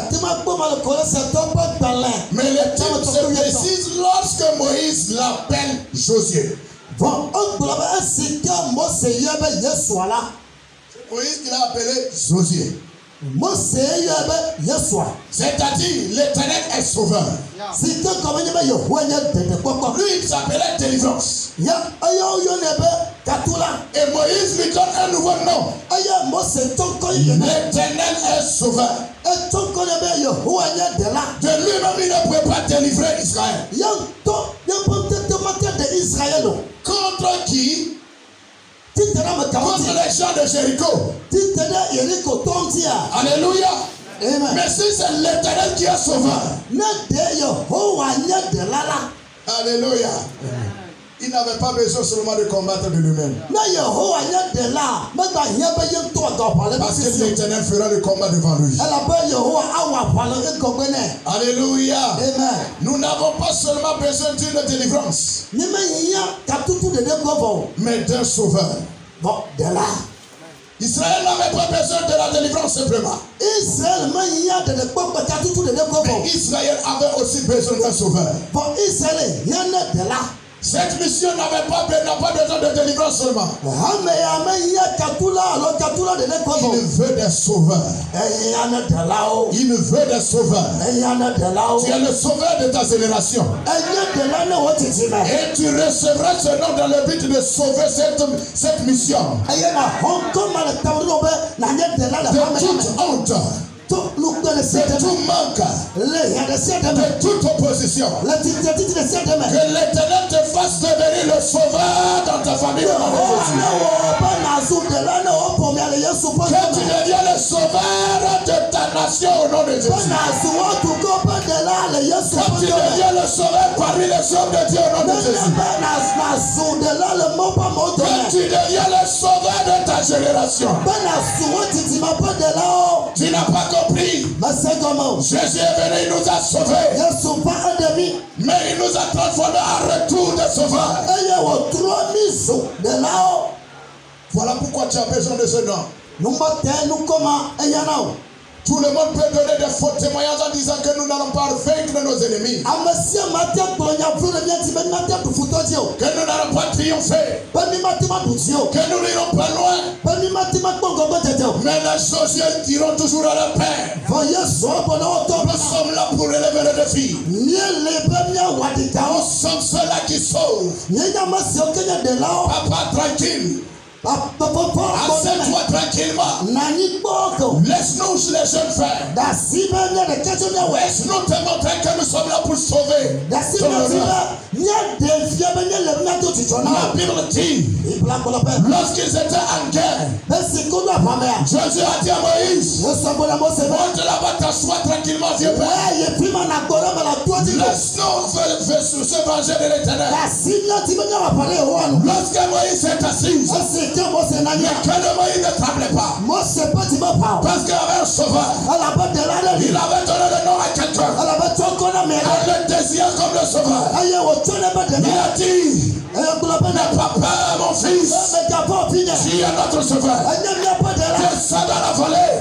Mais le texte se précise lorsque Moïse l'appelle Josué. Moïse qui l'a appelé Josué. C'est-à-dire l'Éternel est sauveur. Lui il s'appelait délivrance. Et Moïse lui donne un nouveau nom. L'Éternel est sauveur. De lui-même il ne pouvait pas délivrer Israël. Contre qui? Contre les gens de Jéricho. Alléluia. Amen. Mais si c'est l'Éternel qui est sauveur. Alléluia. Il n'avait pas besoin seulement de combattre de lui-même. Parce que l'Éternel fera le combat devant lui. Alléluia. Amen. Nous n'avons pas seulement besoin d'une délivrance, mais d'un sauveur. Israël n'avait pas besoin de la délivrance simplement. Mais Israël avait aussi besoin d'un sauveur. Cette mission n'a pas besoin de délivrance seulement. Il veut des sauveurs. Il veut des sauveurs. Tu es le sauveur de ta génération. Et tu recevras ce nom dans le but de sauver cette mission. De toute honte. De tout manque, de toute opposition, que l'Éternel te fasse devenir le sauveur dans ta famille. Que tu deviens le sauveur de ta nation au nom de Jésus. Que tu deviens le sauveur parmi les hommes de Dieu au nom de Jésus. Que tu deviens le sauveur de ta génération. Tu n'as pas compris. Jésus est venu, il nous a sauvés. Mais il nous a transformés en retour de sauveur. Voilà pourquoi tu as besoin de ce nom. Tout le monde peut donner des faux témoignages en disant que nous n'allons pas vaincre nos ennemis. Que nous n'allons pas triompher. Que nous n'irons pas loin. Mais les sorciers iront toujours à la paix. Nous sommes là pour relever le défi. Nous sommes ceux-là qui sauvent. Papa tranquille. Assieds-toi tranquillement. Laisse-nous les jeunes faire. Laisse-nous te montrer que nous sommes là pour sauver. La Bible dit, lorsqu'ils étaient en guerre, Jésus a dit à Moïse, monte là-bas, t'assois tranquillement, vieux père. Laisse-nous se venger de l'Éternel. Lorsque Moïse est assis, le cœur de Moïse ne tremblait pas. Parce qu'il avait un sauveur. Il avait donné le nom à quelqu'un. Elle le désire comme le sauveur. Il a dit, n'aie pas peur, mon fils. Tu es notre sauveur. Descends dans la vallée.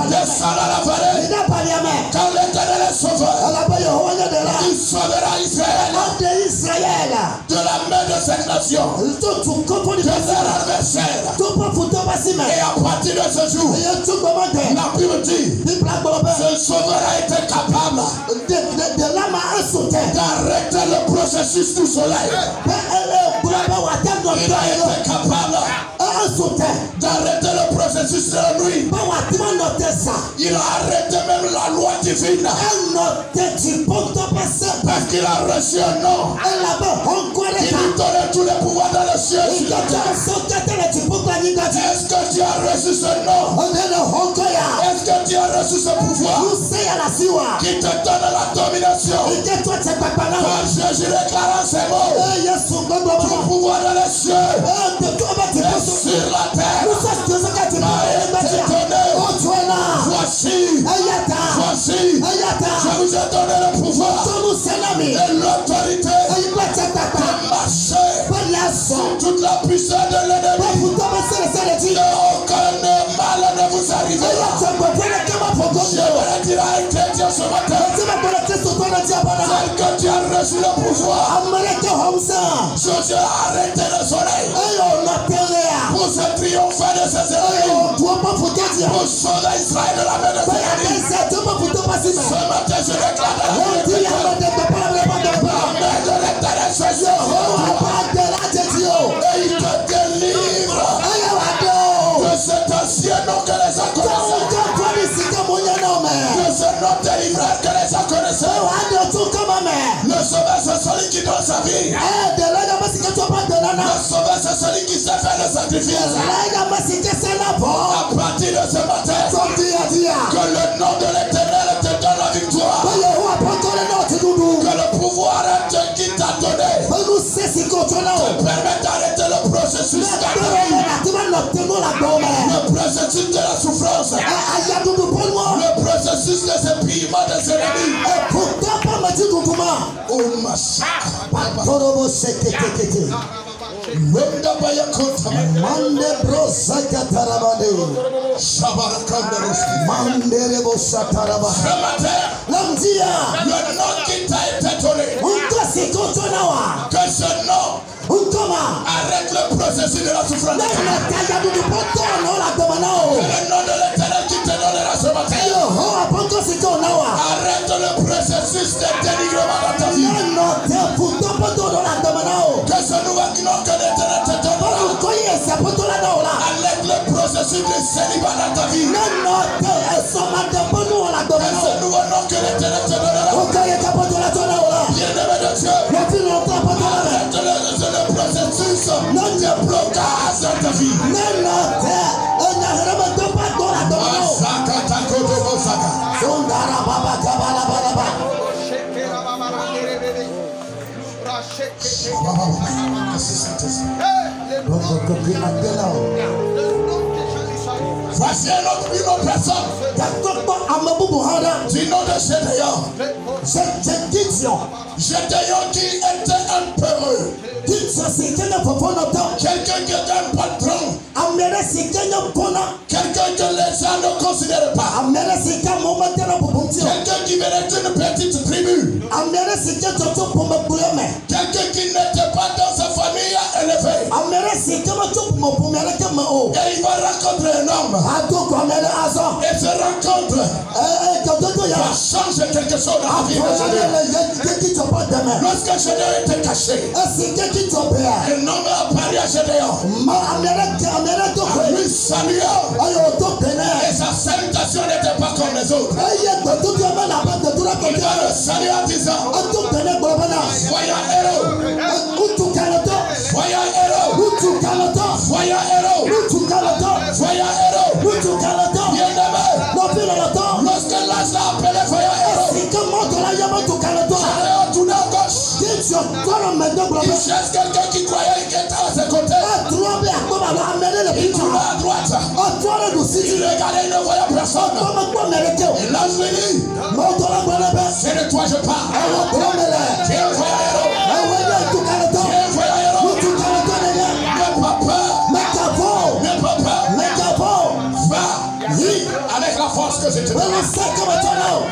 Descends dans la vallée. Quand l'Éternel est sauveur, il sauvera Israël de la main de cette nation, de leur adversaire. Et à partir de ce jour, la Bible dit, ce sauveur a été capable d'arrêter le processus du soleil. Il a été capable d'arrêter le processus de la nuit. Il a arrêté même la loi divine. Parce qu'il a reçu un nom. Il lui donnait tous les pouvoirs dans le ciel. Est-ce que tu as reçu ce nom? Est-ce que tu as reçu ce pouvoir qui te donne la domination? Quand Jésus déclara ces mots, tout pouvoir dans les cieux et sur la terre m'a été donné. Voici, je vous ai donné le pouvoir et l'autorité de marcher sur toute la puissance de l'ennemi. Aucun mal ne vous arrivera. J'aimerais dire à un chrétien ce matin, tel que tu as reçu le pouvoir, Jésus a arrêté le soleil pour se triompher de ses ennemis, pour sauver Israël de la main de ses ennemis. Ce matin, je déclare la main de l'Éternel se et il te délivre de cet ancien nom que les gens connaissaient, de ce nom délivreur que les gens connaissaient. Le sauveur, c'est celui qui donne sa vie. Le sauveur, c'est celui qui sait faire le sacrifice. À partir de ce matin, que le nom de l'Éternel te donne la victoire. Que le pouvoir qui t'a donné te permet d'arrêter le processus de ta vie. Le processus de la souffrance. Le processus de ce piment des ennemis. Oh ma le nom qui t'a été donné, que ce nom arrête le processus de la souffrance. Le nom de l'Éternel qui te donnera ce matin arrête le processus de dénigrement dans ta vie. Que ce nouveau nom que l'Éternel te donnera arrête le processus de célibat dans ta vie. Que ce nouveau nom que l'Éternel te donnera, bien-aimé de Dieu, arrête le processus de blocage dans ta vie. Voici une autre personne du nom de Gédéon. Gédéon qui était un peureux. Quelqu'un qui était un patron. Quelqu'un que les gens ne considèrent pas. Quelqu'un qui venait d'une petite tribu. Quelqu'un qui n'était pas dans sa famille élevée. Et il va rencontrer un homme. Et se rencontre. va changer quelque chose dans la vie de Gédéon. Lorsque Gédéon était caché, un homme a apparu à Gédéon. Lui saluant. Et sa salutation n'était pas comme les autres. Il va le saluer en disant: voyons héros. Voyons héros. Voyons héros. Voyons héros. Bien-aimé. Lorsque l'âge l'a appelé voyons héros, Gédéon tourné à gauche. Il cherche quelqu'un qui croyait qu'il était à ses côtés. Il tournait à droite. Il regardait, il ne voyait personne. Et l'âge lui dit: c'est de toi je parle. Viens voyons héros. Viens voyons héros. N'aie pas peur. Va avec la force que je te donne.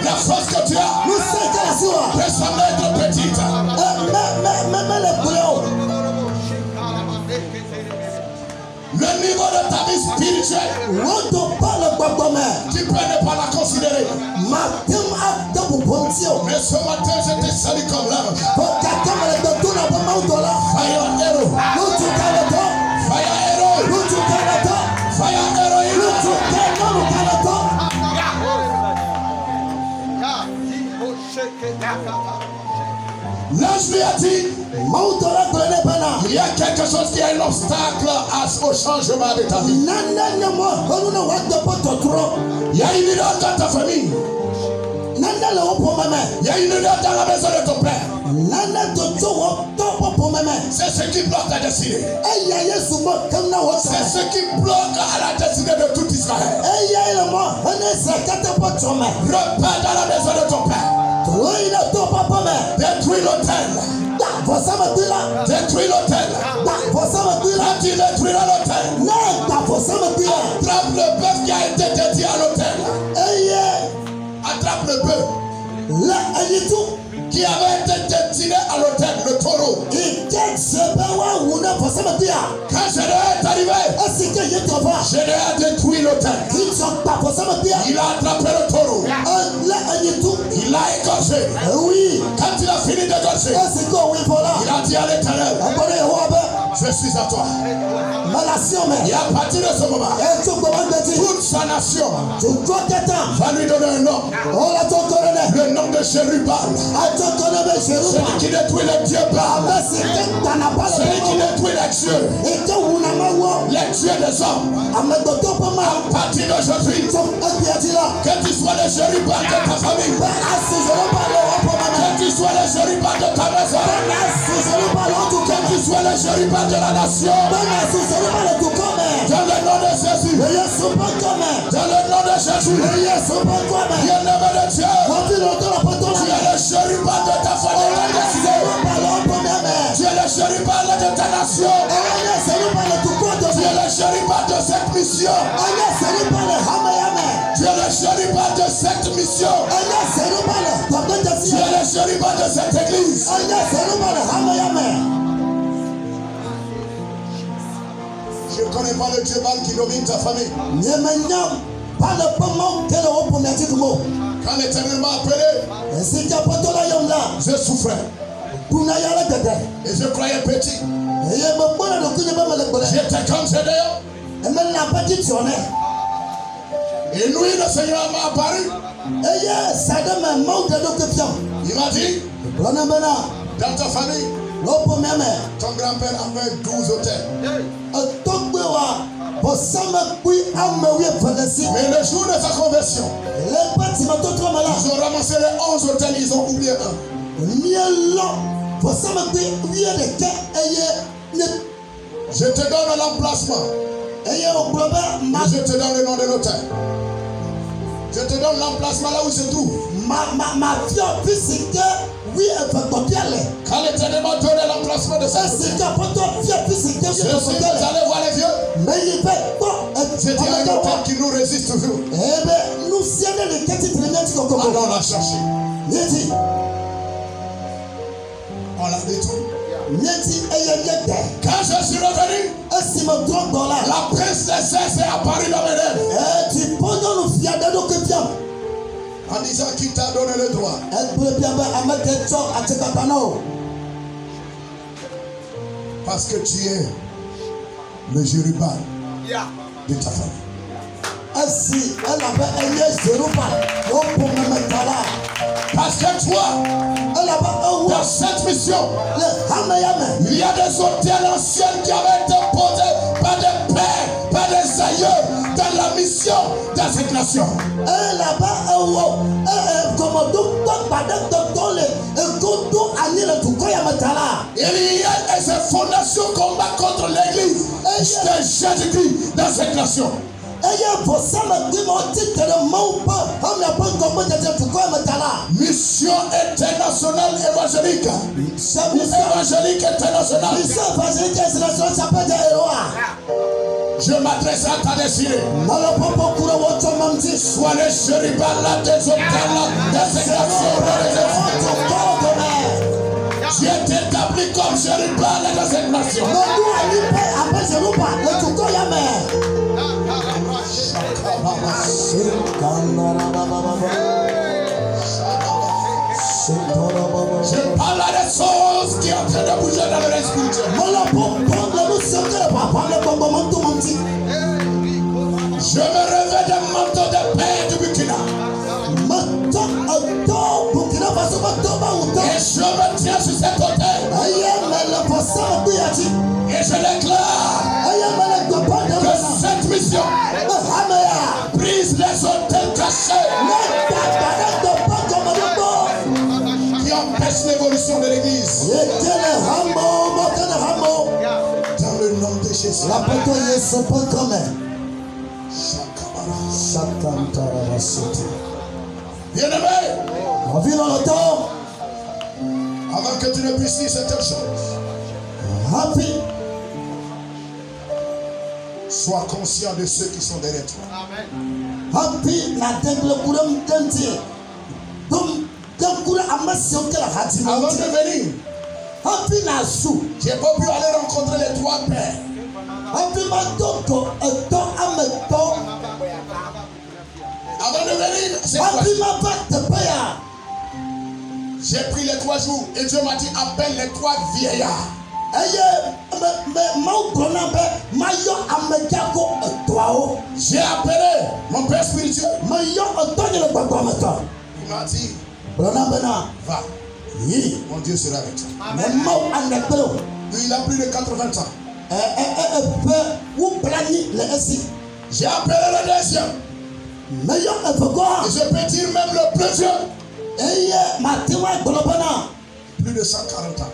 La force que tu as peut sembler être petite. Le niveau de ta vie spirituelle, tu peux ne pas la considérer. Mais ce matin, je te salue comme l'âme. Voyons héros. Voyons héros. Voyons héroïne. L'ange lui a dit: il y a quelque chose qui est un obstacle au changement de ta vie. Il y a une idole dans ta famille. Il y a une idole dans la maison de ton père. C'est ce qui bloque ta destinée. C'est ce qui bloque à la destinée de tout Israël. Repars dans la maison de ton père. Détruis l'autel. Détruis l'autel. Quand tu détruiras l'autel, attrape le bœuf qui a été dédié à l'autel. Attrape le bœuf qui avait été destiné à l'autel, le taureau. Quand Gédéon est arrivé, Gédéon a détruit l'autel. Il a attrapé le taureau. Il l'a égorgé. Quand il a fini d'égorger, il a dit à l'Éternel: je suis à toi. Et à partir de ce moment, toute sa nation va lui donner un nom. Le nom de Jérubal. Celui qui détruit les dieux Baal. Celui qui détruit les dieux. Les dieux des hommes. À partir d'aujourd'hui, que tu sois le Jérubal de ta famille. Que tu sois le Jérubal de ta maison. Que tu sois le Jérubal de la nation. Dans le nom de Jésus. Dans le nom de Jésus. Bien-aimé de Dieu. Tu es le Jérubal de ta famille. Tu es le Jérubal de ta nation. Tu es le Jérubal de cette mission. Tu es le Jérubal de cette mission. Tu es le Jérubal de cette église. Je ne connais pas le Dieu Baal qui domine ta famille. Quand l'Éternel m'a appelé, je souffrais. Et je croyais petit. J'étais comme Gédéon. Et lui, le Seigneur m'a apparu. Il m'a dit: dans ta famille, ton grand-père avait 12 hôtels. Mais le jour de sa conversion, ils ont ramassé les 11 hôtels, ils ont oublié un. Je te donne l'emplacement. Je te donne le nom de l'hôtel. Je te donne l'emplacement là où il se trouve. Quand l'Éternel m'a donné l'emplacement de ça, je suis allé voir les vieux. C'était un hôtel qui nous résiste toujours. Alors on l'a cherché. On l'a détruit. Quand je suis revenu, la princesse est apparue dans mes rêves. En disant qui t'a donné le droit. Parce que tu es le Jérubal de ta famille. Parce que toi, dans cette mission, il y a des hôtels anciens qui avaient été posés par des pères, par des aïeux, dans la mission dans cette nation. Il y a ces fondations combat contre l'église de Jésus-Christ dans cette nation. Mission internationale évangélique. Évangélique internationale. Je m'adresse à ta destinée. Sois le chérubal des hôtels de cette nation. Tu es établi comme chérubal de cette nation. Je parle à des choses qui sont en train de bouger dans le esprit. Je me réveille d'un manteau de paix du Burkina. Et je me tiens sur cet hôtel. Et je déclare que cette mission brise les hôtels cachés qui empêchent l'évolution de l'église. Dans le nom de Jésus. Bien-aimé, avant que tu ne puisses dire certaines choses, sois conscient de ceux qui sont derrière toi. Avant de venir, j'ai pas pu aller rencontrer les trois pères. Avant de venir, j'ai pris les 3 jours et Dieu m'a dit appelle les 3 vieillards. J'ai appelé mon père spirituel. Il m'a dit va, mon Dieu sera avec toi. Il a plus de 80 ans. J'ai appelé le deuxième. Et je peux dire même le plus vieux. Plus de 140 ans.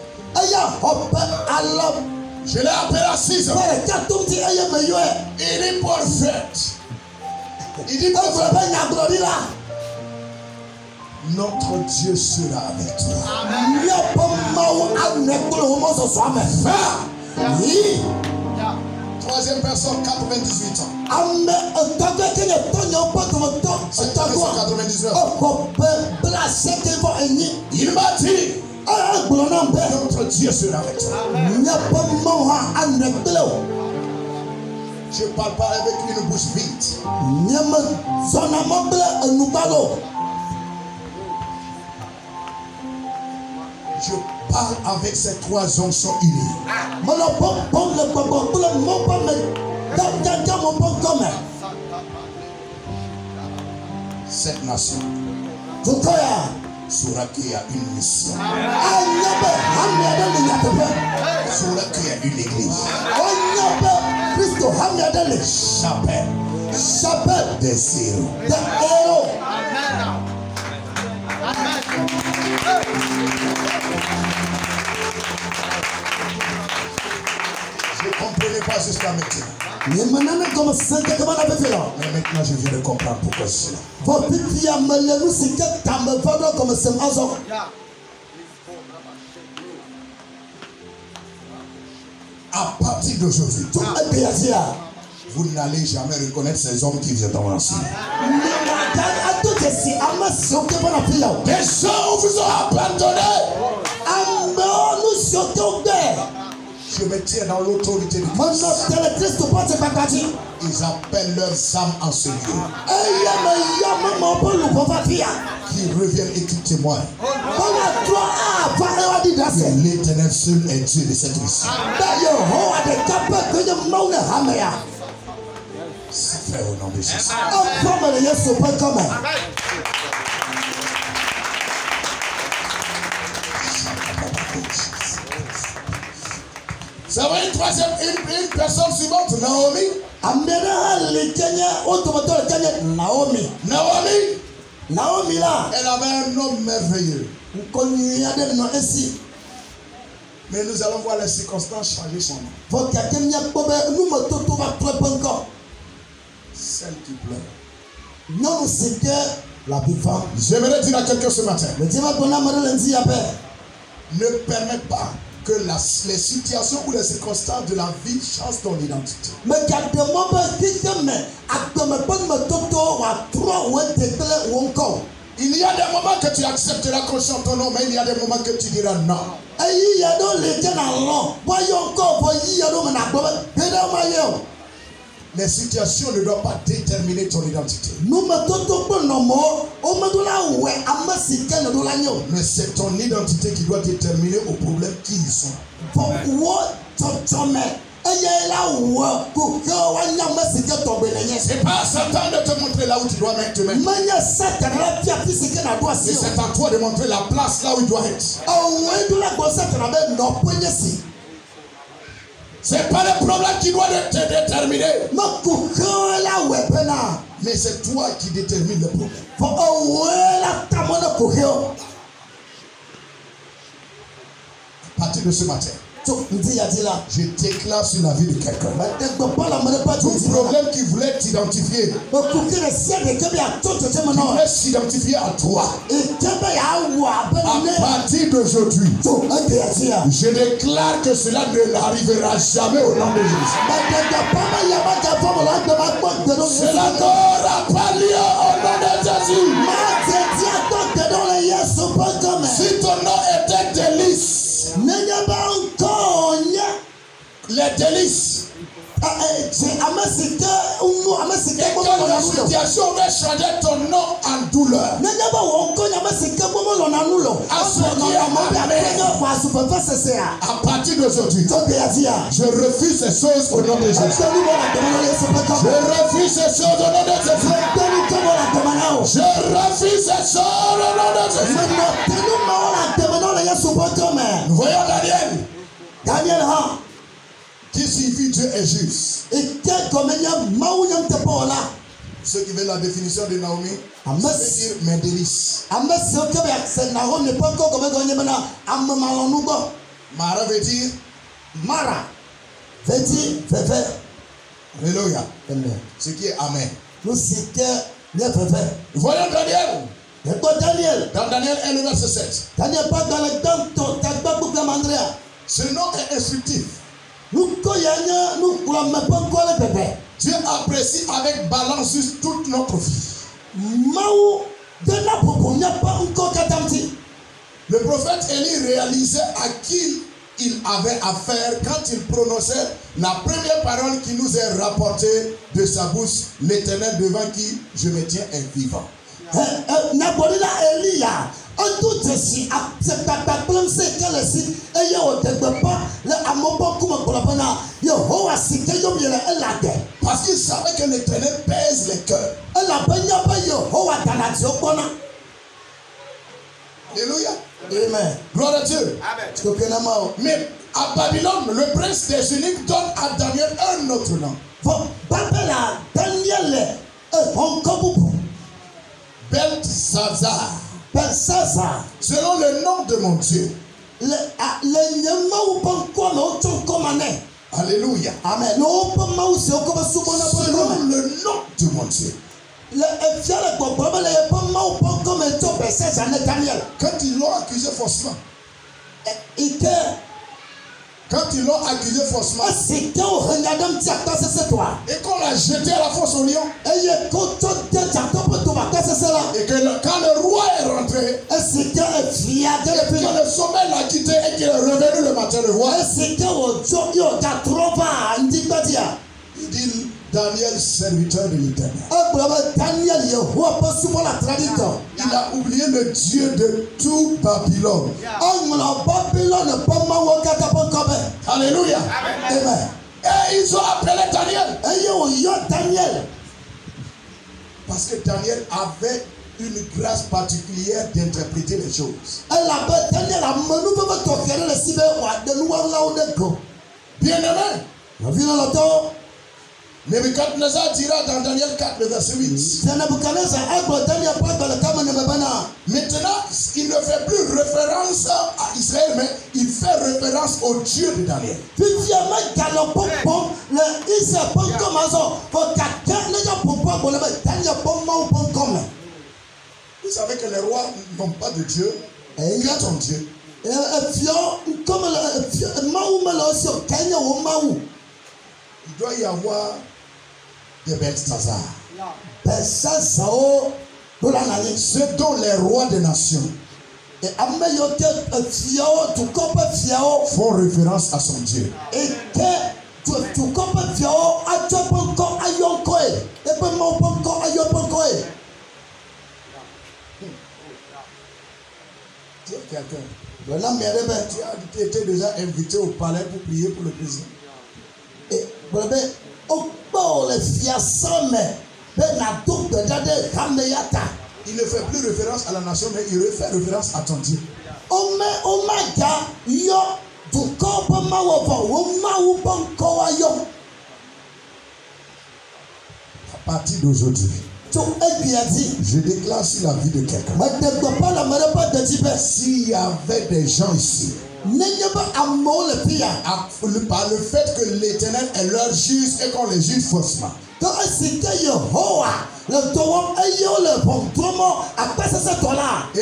Je l'ai appelé à 6 ans. Il est parfait. Il dit parfait. Notre Dieu sera avec toi. Troisième personne, 98 ans. C'est 99. Il m'a dit notre Dieu sera avec toi. Je ne parle pas avec une bouche vide. Je parle avec ces 3 onctions unies. Cette nation saura qu'il y a une mission. Saura qu'il y a une église. Chapelle des héros. Je ne comprenais pas jusqu'à maintenant. Mais maintenant je viens de comprendre pourquoi je suis là. À partir d'aujourd'hui, vous n'allez jamais reconnaître ces hommes qui viennent d'avancer. Des gens vous ont abandonné. Je je me tiens dans l'autorité de Christ. Ils appellent leurs âmes en ce lieu. Qui reviennent et qui témoignent. L'Éternel seul est Dieu de cette mission. C'est fait au nom de Jésus. Ça va une personne suivante, Naomi. Naomi là, elle avait un homme merveilleux. Mais nous allons voir les circonstances changer son nom. Celle qui pleure. J'aimerais dire à quelqu'un ce matin. Ne permets pas que les situations ou les circonstances de la vie changent ton identité. Il y a des moments que tu accepteras qu'on chante ton nom, mais il y a des moments que tu diras non. Les situations ne doivent pas déterminer ton identité. Mais c'est ton identité qui doit déterminer aux problèmes qui y sont. C'est pas à Satan de te montrer là où tu dois te mettre. Mais c'est à toi de montrer la place là où il doit être. C'est pas le problème qui doit te déterminer. Mais c'est toi qui détermine le problème. À partir de ce matin, je déclare sur la vie de quelqu'un. Tout problème qui voulait t'identifier, qui voulait s'identifier à toi, à partir d'aujourd'hui, je déclare que cela ne n'arrivera jamais au nom de Jésus. Cela n'aura pas lieu au nom de Jésus. Si ton nom était délice, les délices. Et quand la situation va changer ton nom en douleur, à partir d'aujourd'hui, je refuse ces choses au nom de Jésus. Je refuse ces choses au nom de Jésus. Je refuse ces choses au nom de Jésus. Nous voyons Daniel. Qui signifie Dieu est juste. Ceux qui veulent la définition de Naomi, ça veut dire mes délices. Mara veut dire Mara. Alléluia. Ce qui est Amen. Voyons Daniel. Dans Daniel 1, le verset 7. Ce nom est instructif. Dieu apprécie avec balance toute notre vie. Le prophète Élie réalisait à qui il avait affaire quand il prononçait la première parole qui nous est rapportée de sa bouche, l'Éternel devant qui je me tiens vivant. Parce qu'il savait que l'Éternel pèse les cœurs. Alléluia. Amen. Gloire à Dieu. Amen. Mais à Babylone, le prince des eunuques donne à Daniel un autre nom. Belteshazzar. Selon le nom de mon Dieu. Alléluia. Amen. Selon le nom de mon Dieu. Quand ils l'ont accusé faussement. Quand ils l'ont accusé faussement. Et qu'on l'a jeté à la fosse au lion. Et que quand le roi est rentré. Et quand le sommeil l'a quitté et qu'il est revenu le matin. train de voir. Il dit Daniel, serviteur de l'Éternel. Il a oublié le Dieu de tout Babylone. Alléluia. Amen. Et ils ont appelé Daniel. Parce que Daniel avait une grâce particulière d'interpréter les choses. Bien-aimé, Nebuchadnezzar dira dans Daniel 4, le verset 8. Maintenant, il ne fait plus référence à Israël, mais il fait référence au Dieu de Daniel. Vous savez que les rois n'ont pas de Dieu. Qui est ton Dieu? Il doit y avoir des Belshazzar. Ce dont les rois des nations font référence à son Dieu. Tu es quelqu'un. Tu as été déjà invité au palais pour prier pour le président. Il ne fait plus référence à la nation, mais il fait référence à ton Dieu. À partir d'aujourd'hui, je déclare sur la vie de quelqu'un. S'il y avait des gens ici, par le fait que l'Éternel est leur juge et qu'on les juge faussement, et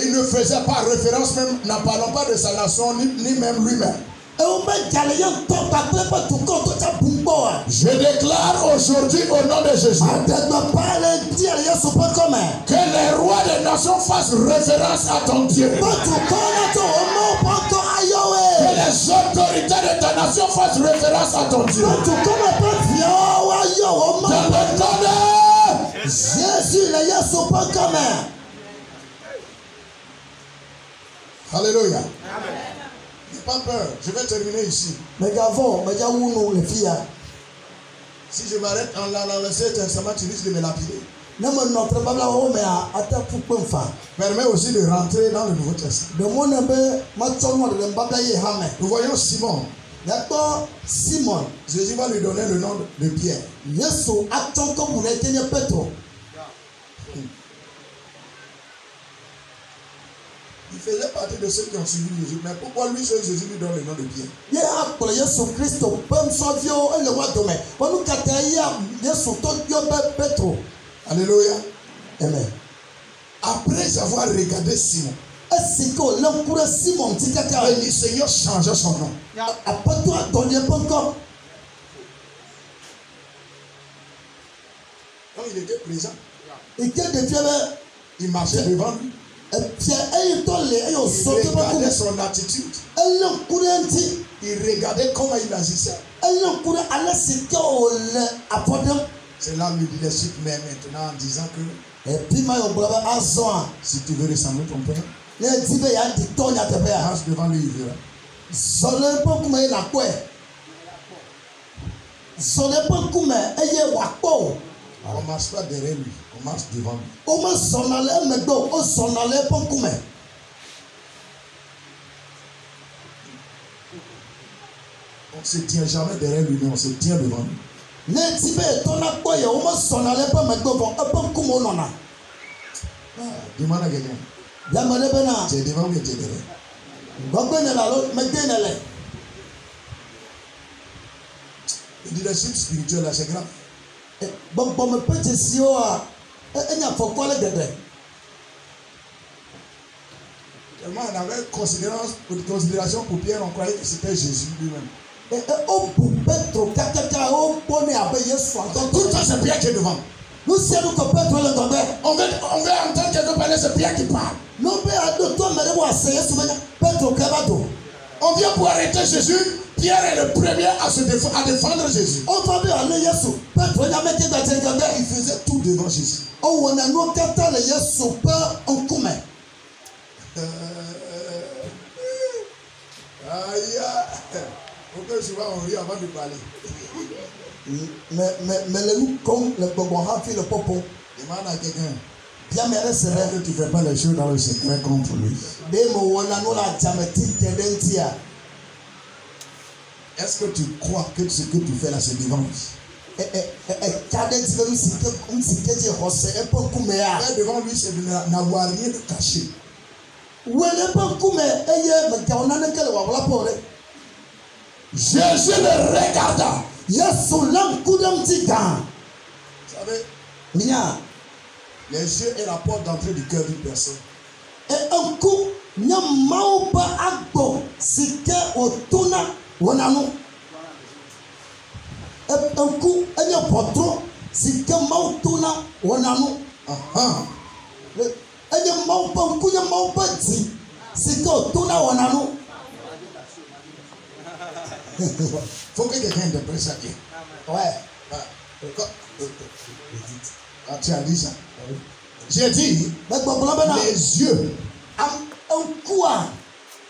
il ne faisait pas référence, même n'en parlons pas de sa nation, ni même lui-même. Je déclare aujourd'hui au nom de Jésus que les rois des nations fassent référence à ton Dieu. Que les autorités de ta nation fassent référence à ton Dieu. Dans le nom de Jésus. Alléluia. N'aie pas peur, je vais terminer ici. Si je m'arrête dans l'Ancien Testament, tu risques de me lapider. Permets aussi de rentrer dans le Nouveau Testament. Nous voyons Simon. Jésus va lui donner le nom de Pierre. Il faisait partie de ceux qui ont suivi Jésus. Mais pourquoi lui seul Jésus lui donne le nom de Pierre? Alléluia. Amen. Après avoir regardé Simon, le Seigneur changea son nom. Quand il était présent, il marchait devant lui. Il regardait son attitude. Il regardait comment il agissait. C'est là le leadership mais maintenant en disant que si tu veux ressembler ton père, marche devant lui, il verra. On ne marche pas derrière lui, on marche devant lui. On ne se tient jamais derrière lui, mais on se tient devant lui. Demande à quelqu'un. Tu es devant ou tu es derrière? Le leadership spirituel là, c'est grave. Tellement on avait considération pour Pierre, on croyait que c'était Jésus lui-même. Tout le temps, c'est Pierre qui est devant. On veut entendre quelqu'un parler, c'est Pierre qui parle. On vient pour arrêter Jésus. Pierre est le premier à défendre Jésus. Il faisait tout devant Jésus. Pourquoi souvent on rit avant de parler? Mais le loup comme le boboha fait le popo. Demande à quelqu'un. Bien mais c'est vrai que tu fais pas les choses dans le secret contre lui. Est-ce que tu crois que ce que tu fais là c'est devant lui? Devant lui c'est de n'avoir rien de caché. Jésus le regarda. Vous savez, les yeux est la porte d'entrée du cœur d'une personne. Faut que quelqu'un interprète ça bien. Ouais. Tu as dit ça. J'ai dit, les yeux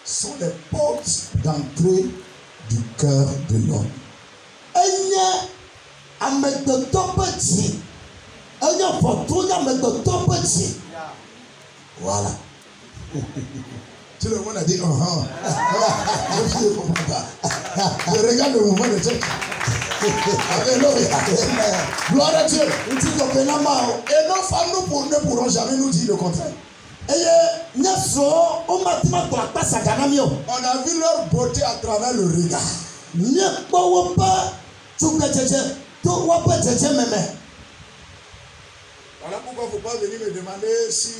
sont les portes d'entrée du cœur de l'homme. Voilà. Tout le monde a dit, je ne comprends pas. Je regarde le mouvement de Dieu. Alléluia. Gloire à Dieu. Et nos femmes ne pourront jamais nous dire le contraire. On a vu leur beauté à travers le regard. Voilà pourquoi il ne faut pas venir me demander si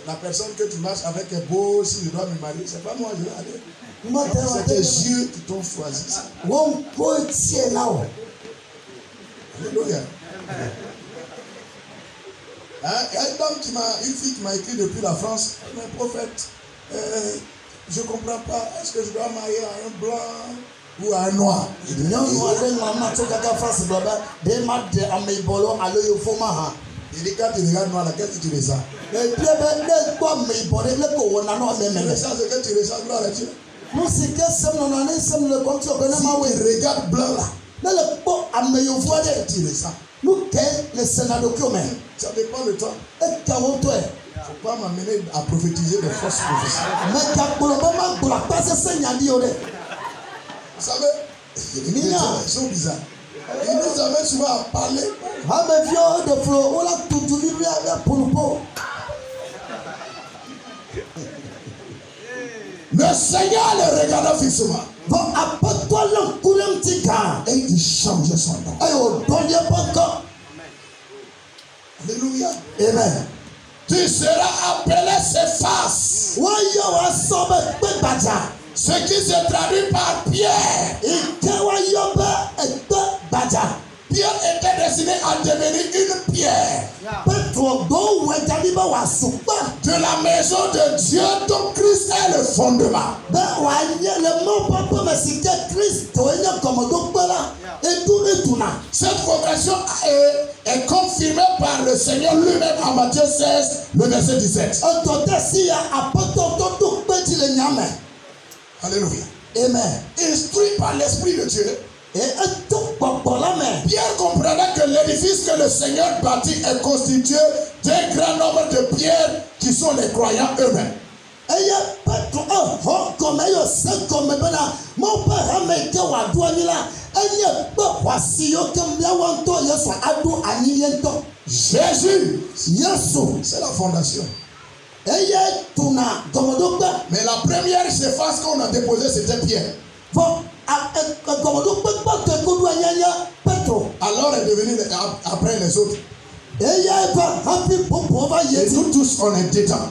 la personne que tu marches avec est beau, si je dois me marier. C'est pas moi, je vais aller. C'est tes yeux qui t'ont choisi. Alléluia. Une fille qui m'a écrit depuis la France, mais prophète, je ne comprends pas, est-ce que je dois marier à un blanc ou à un noir? Il dit quand tu regardes noir, qu'est-ce que tu ressens? Ça, c'est que tu ressens, gloire à Dieu. Si tu regardes blanc là, tu ressens. Ça dépend de toi. Il ne faut pas m'amener à prophétiser des fausses prophéties. Vous savez, les gens sont bizarres. Ils nous amènent souvent à parler. Le Seigneur le regarda fixement. Et il changeait son nom. Alléluia. Amen. Tu seras appelé Céphas. Ce qui se traduit par Pierre. Pierre était destiné à devenir une pierre. De la maison de Dieu dont Christ est le fondement. Cette vocation est confirmée par le Seigneur lui-même en Matthieu 16, le verset 17. Alléluia. Amen. Instruit par l'Esprit de Dieu. Pierre comprenait que l'édifice que le Seigneur bâtit est constitué d'un grand nombre de pierres qui sont les croyants eux-mêmes. Jésus, c'est la fondation. Mais la première surface qu'on a déposée, c'était Pierre. Alors est devenu après les autres. Et nous tous on est dedans.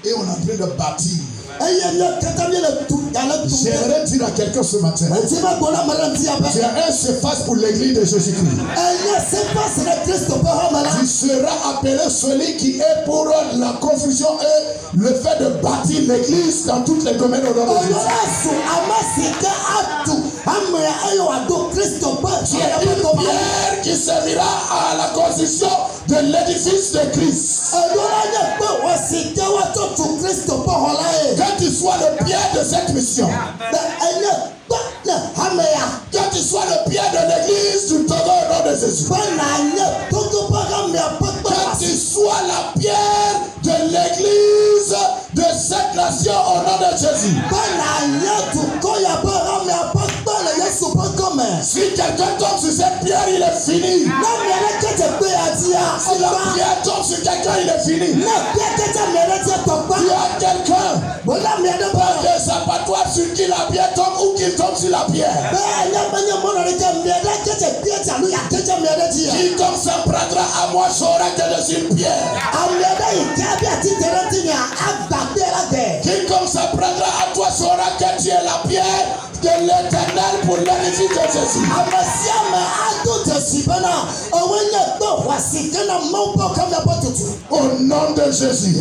Et on est en train de bâtir. J'aimerais dire à quelqu'un ce matin, tu as un surface pour l'église de Jésus-Christ. Tu seras appelé celui qui est pour la confusion et le fait de bâtir l'église dans toutes les domaines au nom de Jésus. Tu es une pierre qui servira à la construction de l'édifice de Christ. Que tu sois le pierre de cette mission. Que tu sois le pierre de l'église du Togo au nom de Jésus. Que tu sois la pierre de l'église de cette nation au nom de Jésus. Si quelqu'un tombe sur cette pierre, il est fini. Si la pierre tombe sur quelqu'un, il est fini. Tu as quelqu'un que sa patois sur qui la pierre tombe ou qu'il tombe sur la pierre. Quiconque s'en prendra à moi saura que je suis une pierre. Quiconque s'en prendra à toi saura que tu es la pierre de l'Éternel pour l'édifice de Jésus. Au nom de Jésus.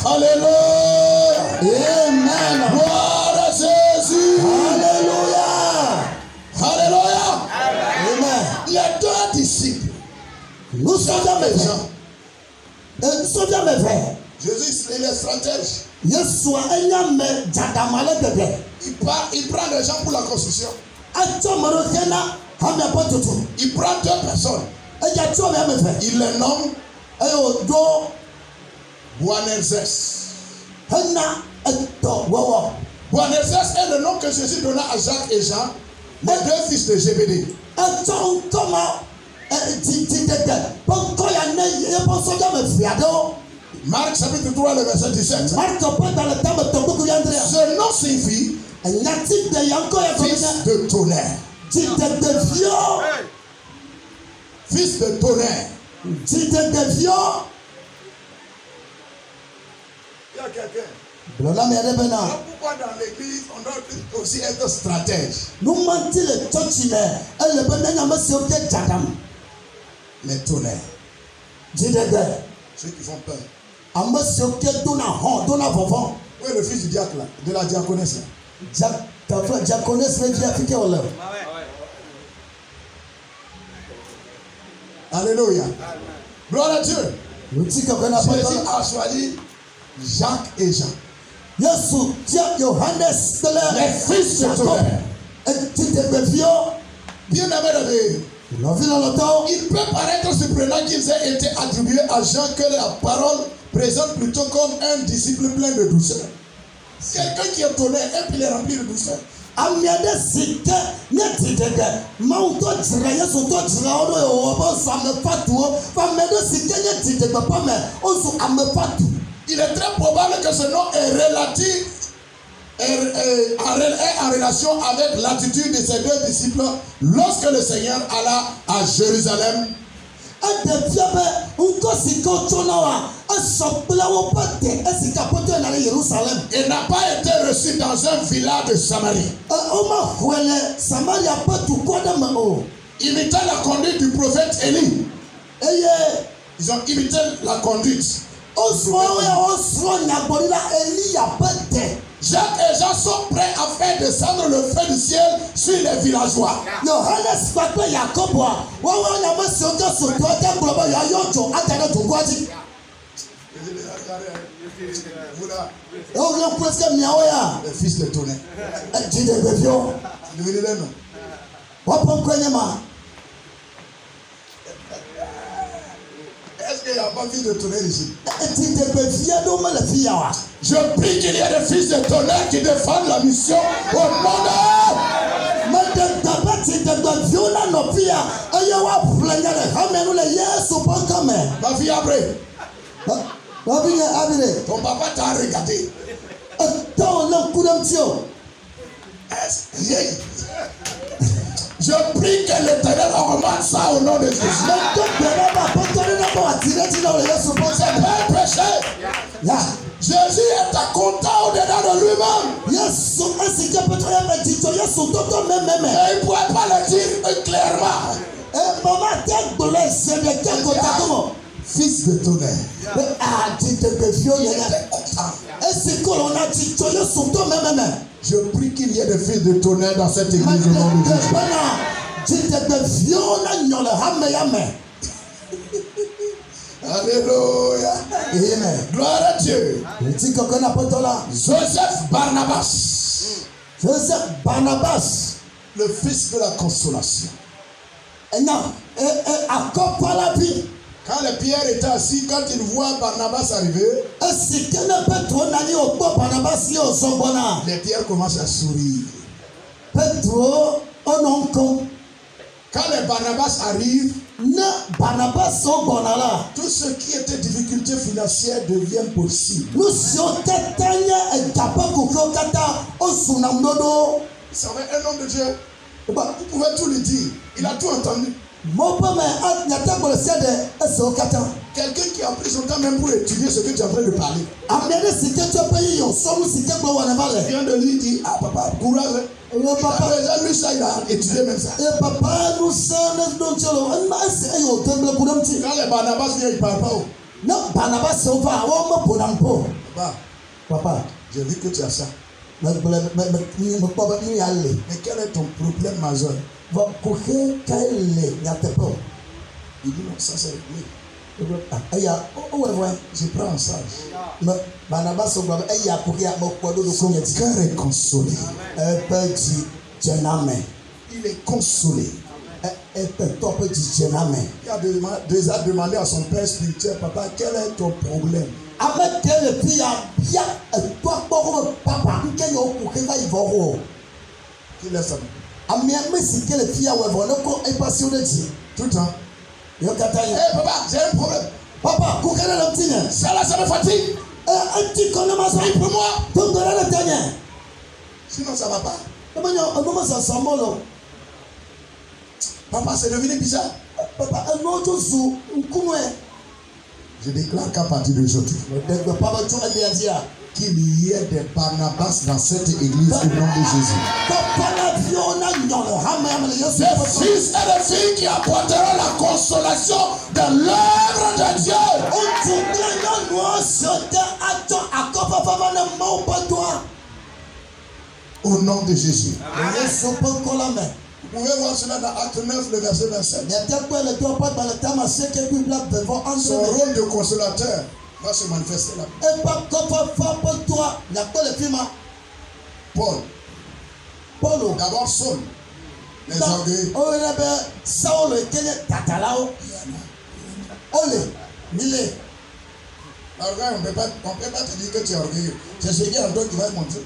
Alléluia. Amen. Gloire à Jésus. Alléluia. Alléluia. Amen. Les deux disciples. Nous sommes mes gens. Nous sommes mes frères. Jésus, il est stratège. Il prend des gens pour la construction. Il prend deux personnes. Il les nomme Boanerges. Boanerges est le nom que Jésus donna à Jacques et Jean, les deux fils de Zébédée. Marc chapitre 3, le verset 17. Ce nom signifie fils de tonnerre. Fils de tonnerre. Il y a quelqu'un. Pourquoi dans l'église on doit aussi être stratège? Les tonnerres. Ceux qui font peur. Où est le fils du diacre là? De la diaconesse là? Alléluia. Gloire à Dieu. Jésus a choisi Jacques et Jean. Les fils de tonnerre. Bien aimé, il peut paraître surprenant qu'ils aient été attribués à Jean que la parole présente plutôt comme un disciple plein de douceur. Quelqu'un qui est tonnerre et puis il est rempli de douceur. Il est très probable que ce nom est relatif est en relation avec l'attitude de ces deux disciples lorsque le Seigneur alla à Jérusalem. Il n'a pas été reçu dans un village de Samarie. Imitant la conduite du prophète Élie. Ils ont imité la conduite. Jacques et Jean sont prêts à faire descendre le feu du ciel sur les villageois. Le fils de tonnerre. Est-ce qu'il n'y a pas de fils de tonnerre ici? Je prie qu'il y ait des fils de tonnerre qui défendent la mission au nom de... Ma fille après. Ton papa t'a regardé. Je prie que l'Éternel augmente ça au nom de Jésus. C'est pas un péché. Jésus est content au-dedans de lui-même. Et il ne pourrait pas le dire clairement. Fils de tonnerre. Il était content. Je prie qu'il y ait des fils de tonnerre dans cette église au nom de Jésus. Alléluia. Amen. Gloire à Dieu. Joseph Barnabas. Le fils de la consolation. Quand le Pierre était assis, quand il voit Barnabas arriver, les Pierre commencent à sourire. Quand les Barnabas arrivent, tout ce qui était difficulté financière devient possible. Vous savez, un homme de Dieu, vous pouvez tout lui dire. Il a tout entendu. Quelqu'un qui a pris son temps même pour étudier ce que tu es en train de parler. Il vient de lui dire, ah papa, courage. Papa, lui ça, il a étudié même ça. Quand les Barnabas viennent, il ne parle pas. Papa, j'ai vu que tu as ça. Mais quel est ton problème majeur? Il dit non, ça c'est réglé. Je prends en charge. Son cœur est consolé. Il est consolé. Il a demandé à son père spirituel, papa, quel est ton problème? Qu'il laisse ça. Tout le temps. Hey, papa, j'ai un problème. Papa, ça là, ça me fatigue. Prie pour moi. Sinon, ça ne va pas. Papa, c'est devenu bizarre. Je déclare qu'à partir d'aujourd'hui, qu'il y ait des Barnabas dans cette église au nom de Jésus. Des fils et des filles qui apporteront la consolation de l'œuvre de Dieu. Au nom de Jésus. Vous pouvez voir cela dans Acte 9, le verset 27. Son rôle de consolateur va se manifester là. Paul. D'abord Saul. Les orgueils. On ne peut pas te dire que tu es orgueilleux. C'est ce qui est en toi qui va montrer.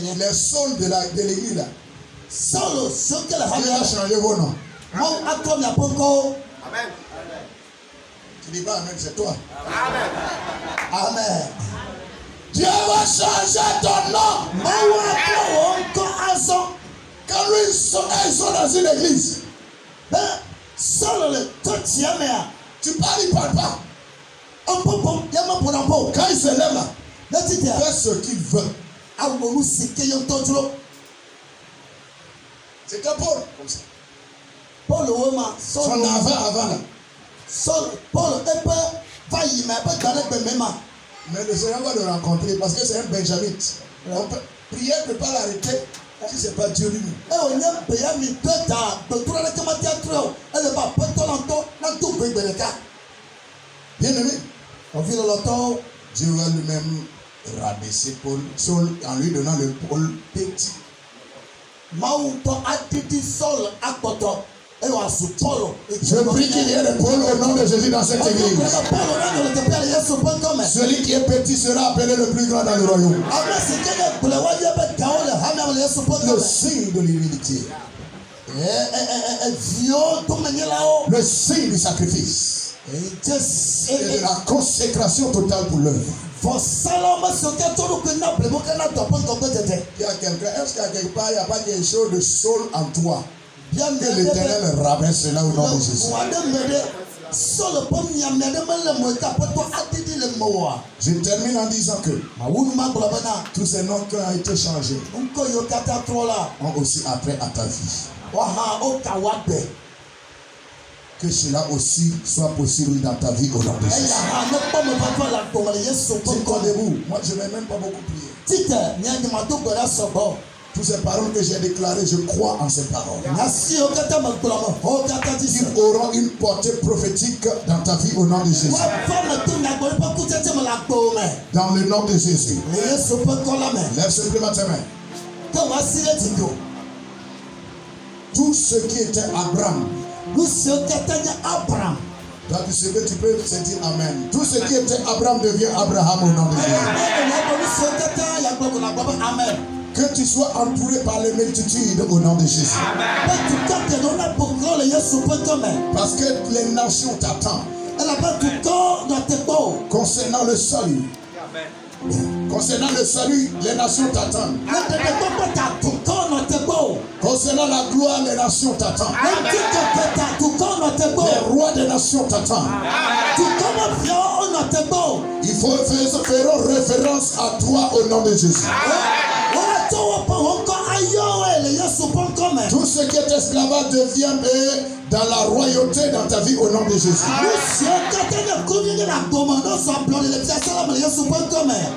Les saules de l'église là. Il va changer vos noms. Amen. Tu dis pas amen, c'est toi. Amen. Dieu va changer ton nom. Quand lui, ils sont dans une église. Tu parles, il ne parle pas. Quand il se lève là, il fait ce qu'il veut. C'était Paul comme ça. Son avant là. Mais le Seigneur va le rencontrer parce que c'est un benjamite. Prière ne peut pas l'arrêter si ce n'est pas Dieu lui-même. Bien aimé, Dieu va lui-même rabaisser Paul en lui donnant le Paul petit. Je prie qu'il y ait des Paul au nom de Jésus dans cette église. Celui qui est petit sera appelé le plus grand dans le royaume. Le signe de l'humilité. Le signe du sacrifice. et de la consécration totale pour l'œuvre. Il y a quelqu'un, est-ce qu'à quelque part il n'y a pas quelque chose de saul en toi? Bien que l'Éternel ramène cela au nom de Jésus. Je termine en disant que tous ces noms qui ont été changés ont aussi après à ta vie. Que cela aussi soit possible dans ta vie au nom de Jésus. Tiens-toi-debout. Moi je ne vais même pas beaucoup prier. Toutes ces paroles que j'ai déclarées, je crois en ces paroles. Ils auront une portée prophétique dans ta vie au nom de Jésus. Dans le nom de Jésus. Lève simplement tes mains. Tout ce qui était Abraham. Toi, tu sais que tu peux se dire Amen. Tout ce qui était Abraham devient Abraham au nom de Jésus. Que tu sois entouré par les multitudes au nom de Jésus. Parce que les nations t'attendent. Concernant le salut. Concernant le salut, les nations t'attendent. Concernant la gloire, les nations t'attendent. Les rois des nations t'attendent. Il faut faire référence à toi au nom de Jésus. Tout ce qui est esclavage devient dans la royauté dans ta vie au nom de Jésus.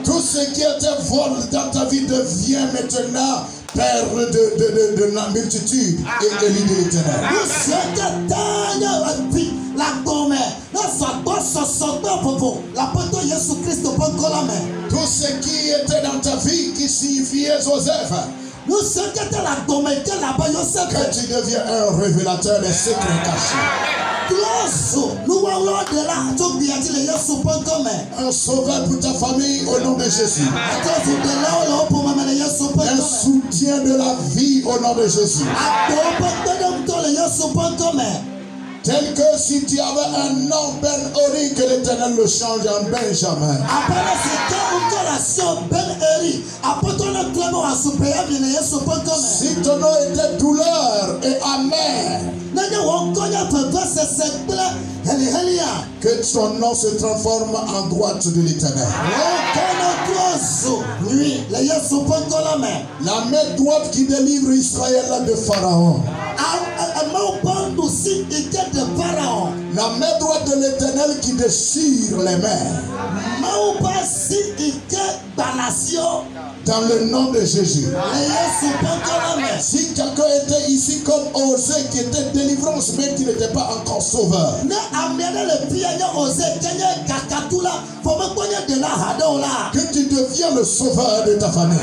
Tout ce qui était vol dans ta vie devient maintenant père de la multitude et élu de l'Éternel. Tout ce qui était dans ta vie qui signifiait Joseph. Que tu deviens un révélateur des secrets cachés. Un sauveur pour ta famille au nom de Jésus. Un soutien de la vie au nom de Jésus. Tel que si tu avais un nom Ben Ori, que l'Éternel le change en Benjamin. Si ton nom était douleur et amer, que ton nom se transforme en droite de l'Éternel. La main droite qui délivre Israël de Pharaon. La main droite de l'Éternel qui déchire les mers. Dans le nom de Jésus. Si quelqu'un était ici comme Osée qui était délivrance mais qui n'était pas encore sauveur. Que tu deviens le sauveur de ta famille.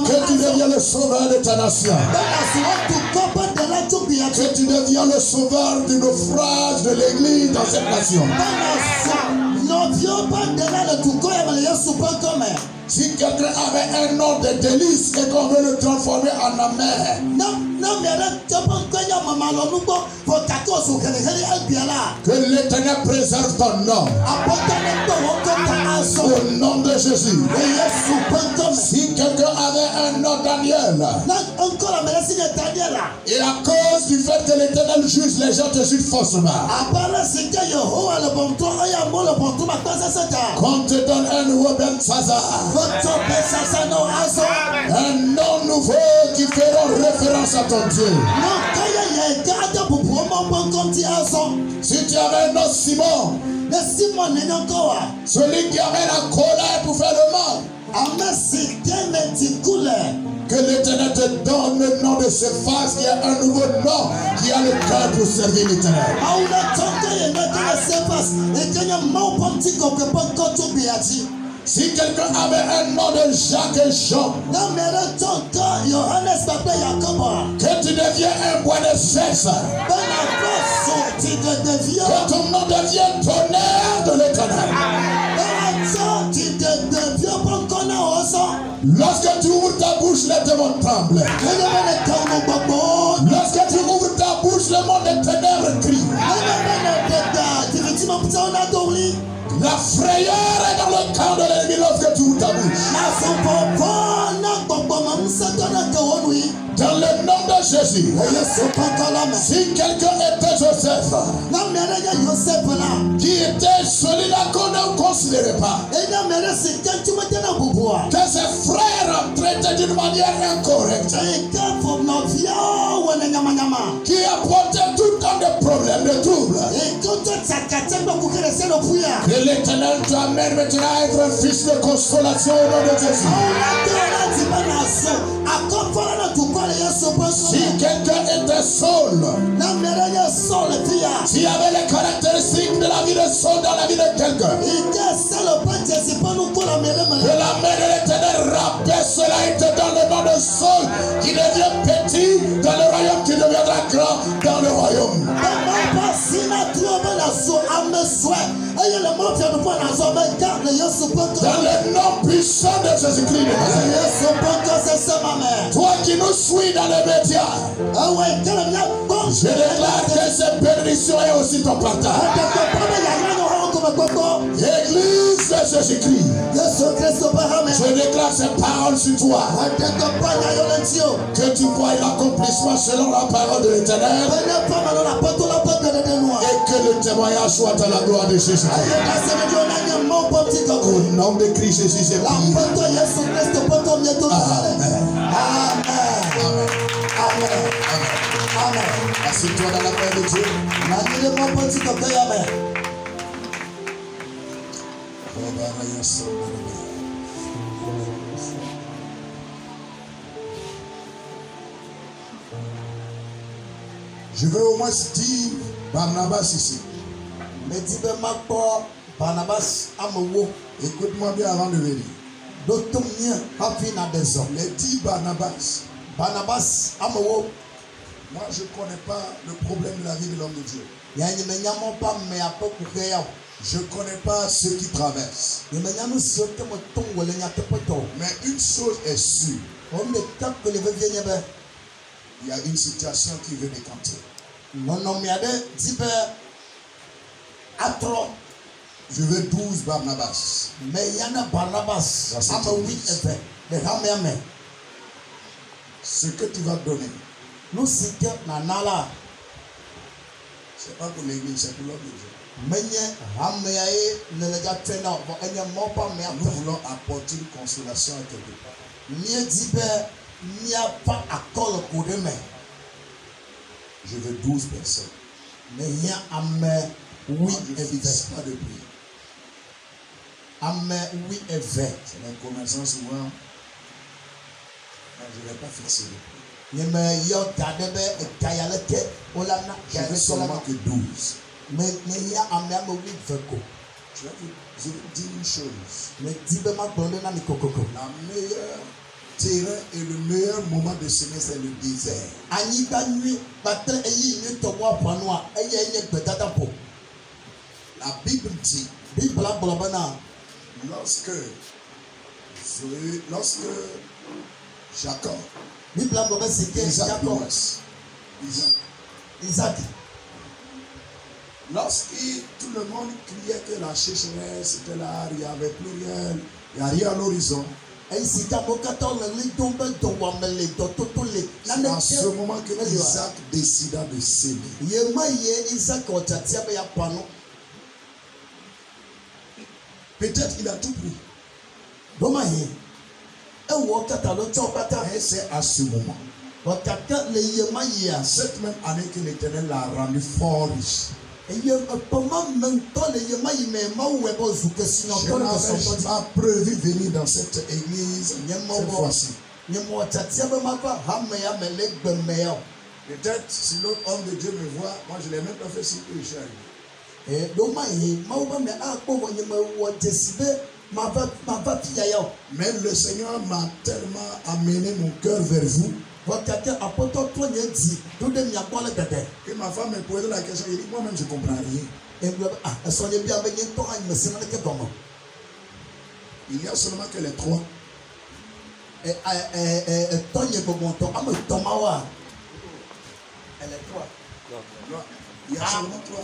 Que tu deviens le sauveur de ta nation. Que tu deviens le sauveur du naufrage de l'église dans cette nation. Si quelqu'un avait un nom de délice et qu'on veut le transformer en amer, que l'Éternel préserve ton nom. Au nom de Jésus. Si quelqu'un avait un nom Daniel, et à cause du fait que l'Éternel juge, les gens te jugent faussement. Qu'on te donne un nouveau Belshazzar. Un nom nouveau qui fera référence à ton Dieu. Si tu avais un nom Simon, celui qui avait la colère pour faire le mal, que l'Éternel te donne le nom de Cephas, qui a un nouveau nom, qui a le cœur pour servir l'Éternel. Si quelqu'un avait un nom de Jacques et Jean, que tu deviens un bois de cesse, que ton nom devienne tonnerre de l'Éternel. Lorsque tu ouvres ta bouche, les démons tremblent. Lorsque tu ouvres ta bouche, le monde des ténèbres crie. frayeur est dans le camp de l'ennemi lorsque tu ouvres ta bouche. Dans le nom de Jésus. Si quelqu'un était Joseph, qui était celui-là qu'on ne considérait pas, que ses frères traitaient d'une manière incorrecte, qui apportait tout le temps des problèmes, des troubles, que l'Éternel t'amène maintenant à être un fils de consolation au nom de Jésus. Si quelqu'un était Saul, s'il y avait les caractéristiques de la vie de Saul dans la vie de quelqu'un, que la main de l'Éternel rappelle cela était dans le nom de Saul, qui devient petit dans le royaume, qui deviendra grand dans le royaume. Dans le nom puissant de Jésus-Christ, toi qui nous suis dans les médias, je déclare que cette bénédiction est aussi ton partage. Église de Jésus-Christ, je déclare ces paroles sur toi, que tu vois l'accomplissement selon la parole de l'Éternel, et que le témoignage soit à la gloire de Jésus-Christ. Au nom de Christ Jésus, c'est prié. Amen. Assieds-toi dans la paix de Dieu. Je veux au moins dire Barnabas ici. Écoute-moi bien avant de venir. Mais dis Barnabas. Moi, je ne connais pas le problème de la vie de l'homme de Dieu. Je ne connais pas ceux qui traversent. Mais une chose est sûre. Il y a une situation qui veut décanter. Je veux 12 Barnabas. Ce que tu vas donner, c'est pas pour l'église, c'est pour l'homme de Dieu. Nous voulons apporter une consolation à quelque part. Je veux 12 personnes. Oui, je ne fixe pas de prix. C'est les commerçants souvent. Je ne vais pas fixer le prix. Je veux seulement que 12. Je vais dire une chose. La meilleure terrain et le meilleur moment de semer, c'est le désert. La Bible dit, lorsque Jacob, Isaac, lorsque tout le monde criait que la sécheresse était là, il n'y avait plus rien, il n'y a rien à l'horizon. C'est à ce moment que Isaac décida de s'aimer. Peut-être qu'il a tout pris. Et c'est à ce moment, cette même année que l'Éternel l'a rendu fort riche. Je n'avais pas prévu venir dans cette église cette fois-ci. Peut-être si l'autre homme de Dieu me voit, moi je ne l'ai même pas fait si je suis arrivé. Mais le Seigneur m'a tellement amené mon cœur vers vous que ma femme me posait la question. Il dit, moi-même je ne comprends rien. Il y a seulement que les trois. Il y a seulement trois.